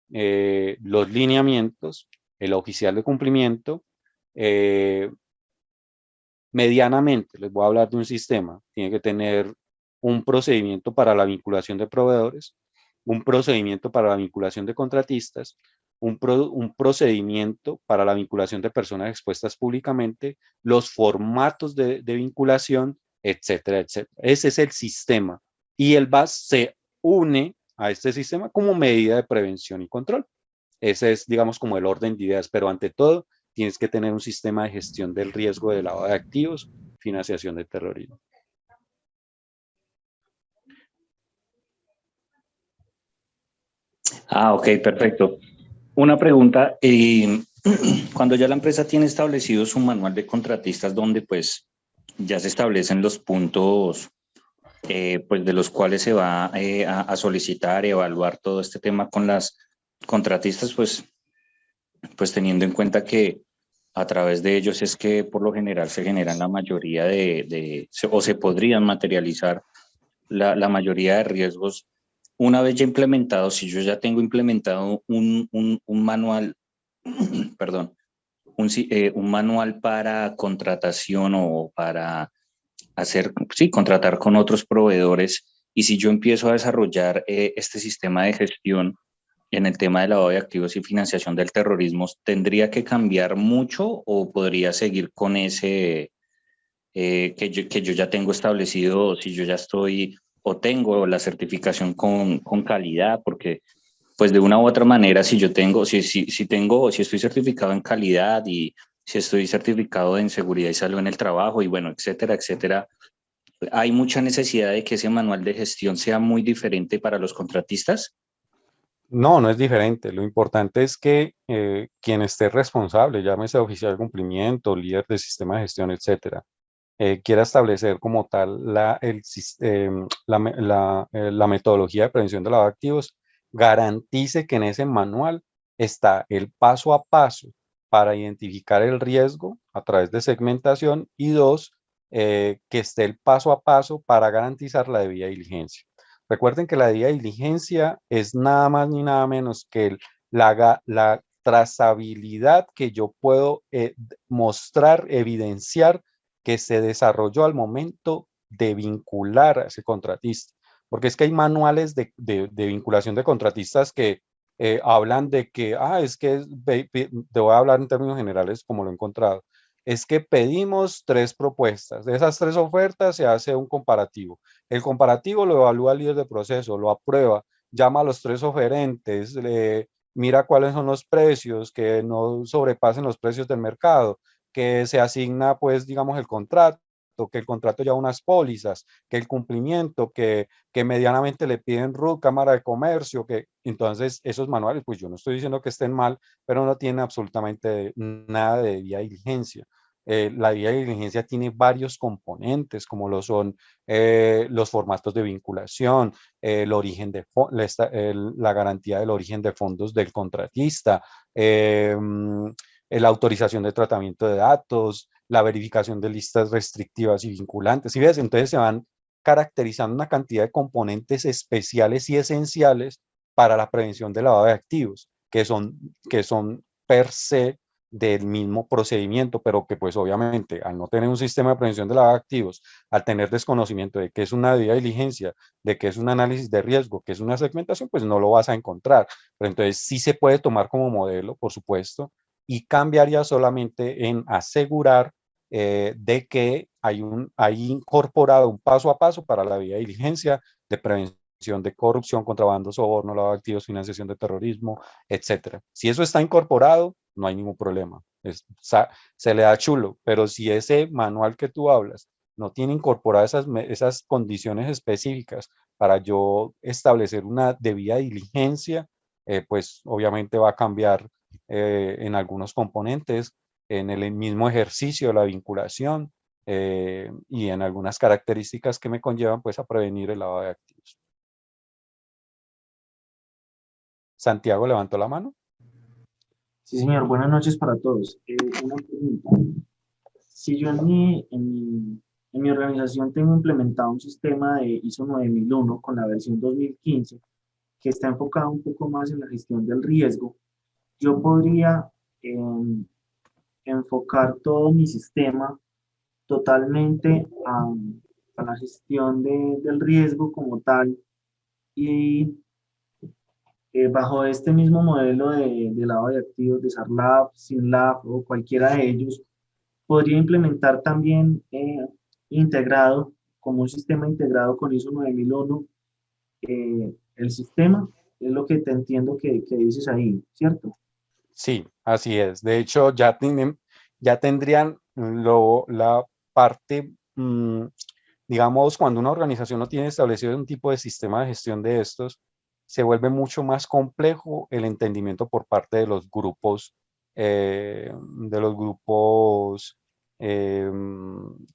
S3: los lineamientos, el oficial de cumplimiento, medianamente, les voy a hablar de un sistema, tiene que tener un procedimiento para la vinculación de proveedores, un procedimiento para la vinculación de contratistas, un procedimiento para la vinculación de personas expuestas públicamente, los formatos de vinculación, etcétera, etcétera. Ese es el sistema. Y el BAS se une a este sistema como medida de prevención y control. Ese es, digamos, como el orden de ideas, pero ante todo, tienes que tener un sistema de gestión del riesgo de lavado de activos, financiación de terrorismo.
S6: Ah, ok, perfecto. Una pregunta, cuando ya la empresa tiene establecido su manual de contratistas, donde pues ya se establecen los puntos pues de los cuales se va a solicitar y evaluar todo este tema con las contratistas, pues teniendo en cuenta que a través de ellos es que por lo general se generan la mayoría o se podrían materializar la mayoría de riesgos. Una vez ya implementado, si yo ya tengo implementado un manual, perdón, un manual para contratación o para contratar con otros proveedores, y si yo empiezo a desarrollar este sistema de gestión en el tema de lavado de activos y financiación del terrorismo, ¿tendría que cambiar mucho o podría seguir con ese que yo ya tengo establecido, si yo ya estoy o tengo la certificación con calidad? Porque pues de una u otra manera, si yo tengo, si estoy certificado en calidad y si estoy certificado en seguridad y salud en el trabajo y bueno, etcétera, etcétera, hay mucha necesidad de que ese manual de gestión sea muy diferente para los contratistas.
S3: No, no es diferente. Lo importante es que quien esté responsable, llámese oficial de cumplimiento, líder de sistema de gestión, etcétera, quiera establecer como tal la metodología de prevención de lavado de activos, garantice que en ese manual está el paso a paso para identificar el riesgo a través de segmentación y dos, que esté el paso a paso para garantizar la debida diligencia. Recuerden que la debida diligencia es nada más ni nada menos que la trazabilidad que yo puedo mostrar, evidenciar que se desarrolló al momento de vincular a ese contratista. Porque es que hay manuales de vinculación de contratistas que hablan de que, es que, te voy a hablar en términos generales como lo he encontrado, es que pedimos 3 propuestas, de esas 3 ofertas se hace un comparativo, el comparativo lo evalúa el líder de proceso, lo aprueba, llama a los 3 oferentes, mira cuáles son los precios, que no sobrepasen los precios del mercado, que se asigna, pues, digamos, el contrato, que el contrato lleva unas pólizas, que el cumplimiento, que medianamente le piden RUT, Cámara de Comercio, que entonces esos manuales, pues yo no estoy diciendo que estén mal, pero no tienen absolutamente nada de debida diligencia. La debida diligencia tiene varios componentes, como lo son los formatos de vinculación, el origen de la garantía del origen de fondos del contratista, la autorización de tratamiento de datos, la verificación de listas restrictivas y vinculantes. ¿Sí ves? Entonces se van caracterizando una cantidad de componentes especiales y esenciales para la prevención del lavado de activos, que son per se del mismo procedimiento, pero que pues obviamente al no tener un sistema de prevención de lavado de activos, al tener desconocimiento de qué es una debida diligencia, de qué es un análisis de riesgo, qué es una segmentación, pues no lo vas a encontrar. Pero entonces sí se puede tomar como modelo, por supuesto, y cambiaría solamente en asegurar de que hay incorporado un paso a paso para la vía de diligencia de prevención de corrupción, contrabando, soborno, lavado de activos, financiación de terrorismo, etcétera. Si eso está incorporado, no hay ningún problema. Se le da chulo, pero si ese manual que tú hablas no tiene incorporadas esas condiciones específicas para yo establecer una debida diligencia, pues obviamente va a cambiar en algunos componentes, en el mismo ejercicio de la vinculación y en algunas características que me conllevan pues a prevenir el lavado de activos. Santiago levantó la mano.
S7: Sí, señor. Buenas noches para todos. Una pregunta. Si yo en mi organización tengo implementado un sistema de ISO 9001 con la versión 2015, que está enfocado un poco más en la gestión del riesgo, yo podría enfocar todo mi sistema totalmente a la gestión del riesgo como tal y bajo este mismo modelo de lavado de activos de SARLAB, SYNLAB o cualquiera de ellos, podría implementar también integrado, como un sistema integrado con ISO 9001, el sistema, es lo que te entiendo que dices ahí, ¿cierto?
S3: Sí, así es. De hecho, ya tendrían la parte, digamos, cuando una organización no tiene establecido un tipo de sistema de gestión de estos, se vuelve mucho más complejo el entendimiento por parte de los grupos, eh,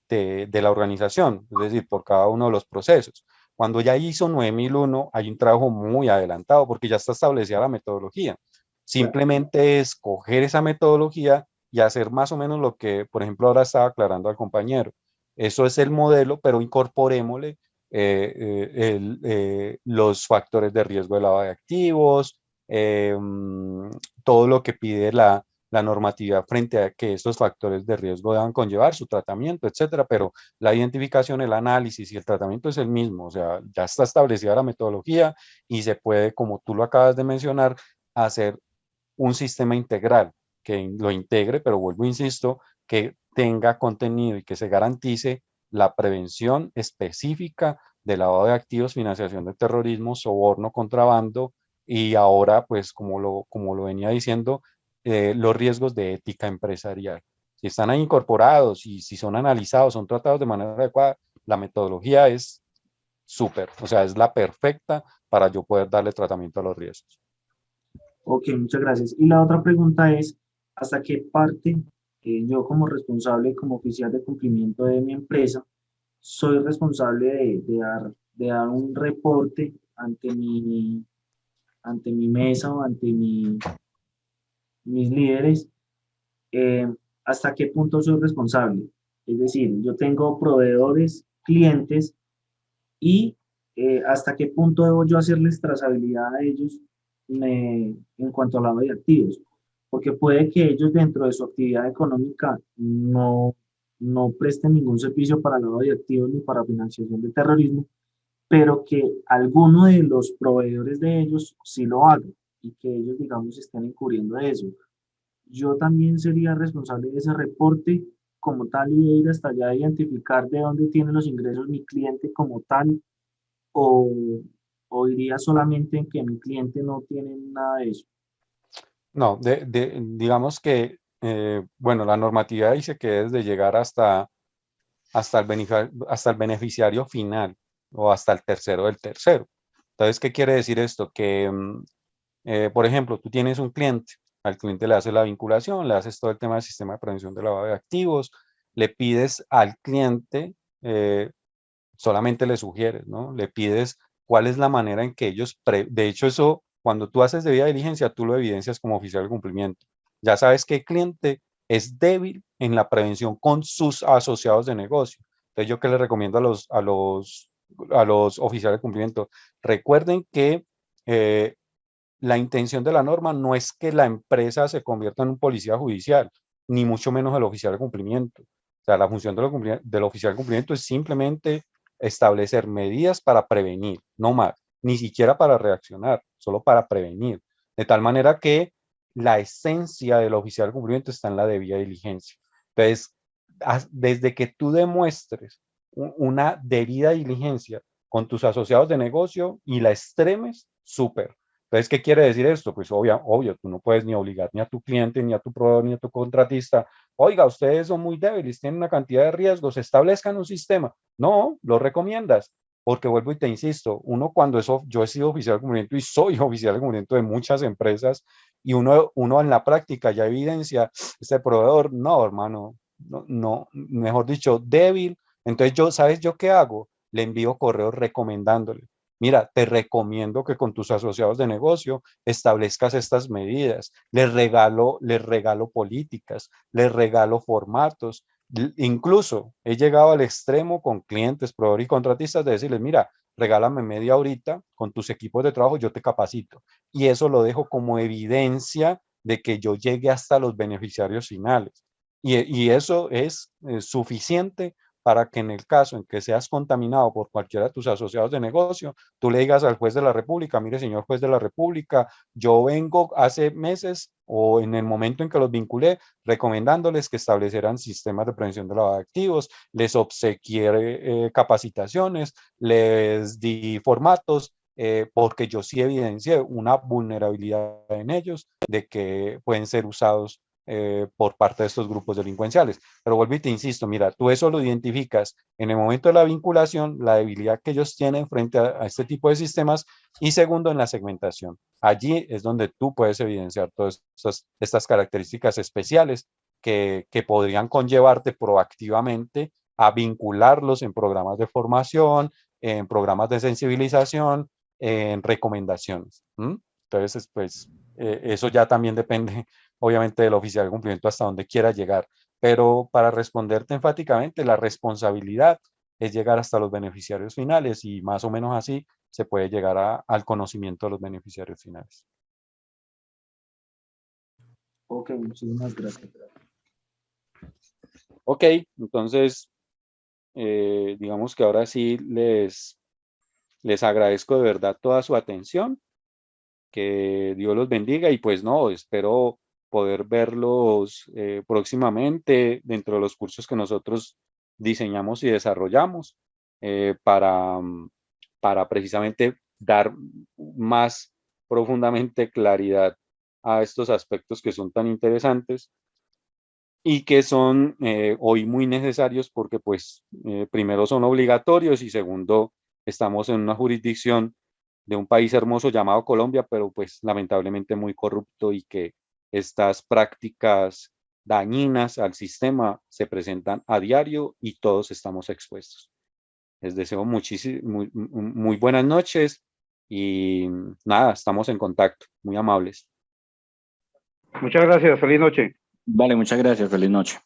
S3: de la organización, es decir, por cada uno de los procesos. Cuando ya hizo 9001, hay un trabajo muy adelantado porque ya está establecida la metodología. Simplemente es coger esa metodología y hacer más o menos lo que, por ejemplo, ahora estaba aclarando al compañero. Eso es el modelo, pero incorporémosle los factores de riesgo de lavado de activos, todo lo que pide la normatividad frente a que estos factores de riesgo deban conllevar su tratamiento, etcétera, pero la identificación, el análisis y el tratamiento es el mismo, o sea, ya está establecida la metodología y se puede, como tú lo acabas de mencionar, hacer un sistema integral que lo integre, pero vuelvo, insisto, que tenga contenido y que se garantice la prevención específica de lavado de activos, financiación de terrorismo, soborno, contrabando y ahora, pues, como lo venía diciendo, los riesgos de ética empresarial. Si están ahí incorporados y si son analizados, son tratados de manera adecuada, la metodología es súper, o sea, es la perfecta para yo poder darle tratamiento a los riesgos.
S7: Ok, muchas gracias. Y la otra pregunta es, ¿hasta qué parte yo como responsable, como oficial de cumplimiento de mi empresa, soy responsable de dar un reporte ante mi mesa o ante mis líderes? eh, ¿Hasta qué punto soy responsable? Es decir, yo tengo proveedores, clientes y hasta qué punto debo yo hacerles trazabilidad a ellos en cuanto al lavado de activos. Porque puede que ellos dentro de su actividad económica no presten ningún servicio para lavado de activos ni para financiación de terrorismo, pero que alguno de los proveedores de ellos sí lo haga y que ellos, digamos, estén encubriendo eso. Yo también sería responsable de ese reporte como tal y de ir hasta allá a identificar de dónde tiene los ingresos mi cliente como tal, o, o iría solamente en que mi cliente no tiene nada de eso.
S3: No, digamos que, bueno, la normatividad dice que debes de llegar hasta el beneficiario final o hasta el tercero del tercero. Entonces, ¿qué quiere decir esto? Que, por ejemplo, tú tienes un cliente, al cliente le haces la vinculación, le haces todo el tema del sistema de prevención de lavado de activos, le pides al cliente, solamente le sugieres, ¿no? Le pides cuál es la manera en que ellos, de hecho eso, cuando tú haces debida diligencia, tú lo evidencias como oficial de cumplimiento. Ya sabes que el cliente es débil en la prevención con sus asociados de negocio. Entonces, yo qué le recomiendo a los oficiales de cumplimiento, recuerden que la intención de la norma no es que la empresa se convierta en un policía judicial, ni mucho menos el oficial de cumplimiento. O sea, la función del oficial de cumplimiento es simplemente establecer medidas para prevenir, no más, ni siquiera para reaccionar, solo para prevenir. De tal manera que la esencia del oficial de cumplimiento está en la debida diligencia. Entonces, desde que tú demuestres una debida diligencia con tus asociados de negocio y la extremes, súper. Entonces, ¿qué quiere decir esto? Pues obvio, tú no puedes ni obligar ni a tu cliente, ni a tu proveedor, ni a tu contratista. Oiga, ustedes son muy débiles, tienen una cantidad de riesgos, establezcan un sistema. No, lo recomiendas. Porque vuelvo y te insisto, uno cuando yo he sido oficial de cumplimiento y soy oficial de cumplimiento de muchas empresas y uno en la práctica ya evidencia, este proveedor, no, hermano, no, mejor dicho, débil. Entonces ¿sabes yo qué hago? Le envío correos recomendándole. Mira, te recomiendo que con tus asociados de negocio establezcas estas medidas. Les regalo políticas, les regalo formatos. Incluso he llegado al extremo con clientes, proveedores y contratistas de decirles, mira, regálame media horita con tus equipos de trabajo, yo te capacito. Y eso lo dejo como evidencia de que yo llegue hasta los beneficiarios finales. Y eso es suficiente para que en el caso en que seas contaminado por cualquiera de tus asociados de negocio, tú le digas al juez de la República, mire, señor juez de la República, yo vengo hace meses o en el momento en que los vinculé, recomendándoles que establecieran sistemas de prevención de lavado de activos, les obsequié capacitaciones, les di formatos, porque yo sí evidencié una vulnerabilidad en ellos de que pueden ser usados por parte de estos grupos delincuenciales. Pero vuelvo y te insisto, mira, tú eso lo identificas en el momento de la vinculación, la debilidad que ellos tienen frente a este tipo de sistemas y segundo, en la segmentación. Allí es donde tú puedes evidenciar todas estas características especiales que podrían conllevarte proactivamente a vincularlos en programas de formación, en programas de sensibilización, en recomendaciones. Entonces, pues, eso ya también depende obviamente del oficial de cumplimiento hasta donde quiera llegar. Pero para responderte enfáticamente, la responsabilidad es llegar hasta los beneficiarios finales y más o menos así se puede llegar al conocimiento de los beneficiarios finales.
S7: Ok, muchísimas gracias.
S3: Ok, entonces, digamos que ahora sí les agradezco de verdad toda su atención, que Dios los bendiga y pues no, espero poder verlos próximamente dentro de los cursos que nosotros diseñamos y desarrollamos para precisamente dar más profundamente claridad a estos aspectos que son tan interesantes y que son hoy muy necesarios porque pues primero son obligatorios y segundo estamos en una jurisdicción de un país hermoso llamado Colombia, pero pues lamentablemente muy corrupto y que estas prácticas dañinas al sistema se presentan a diario y todos estamos expuestos. Les deseo muy buenas noches y nada, estamos en contacto, muy amables.
S8: Muchas gracias, feliz noche.
S6: Vale, muchas gracias. Feliz noche.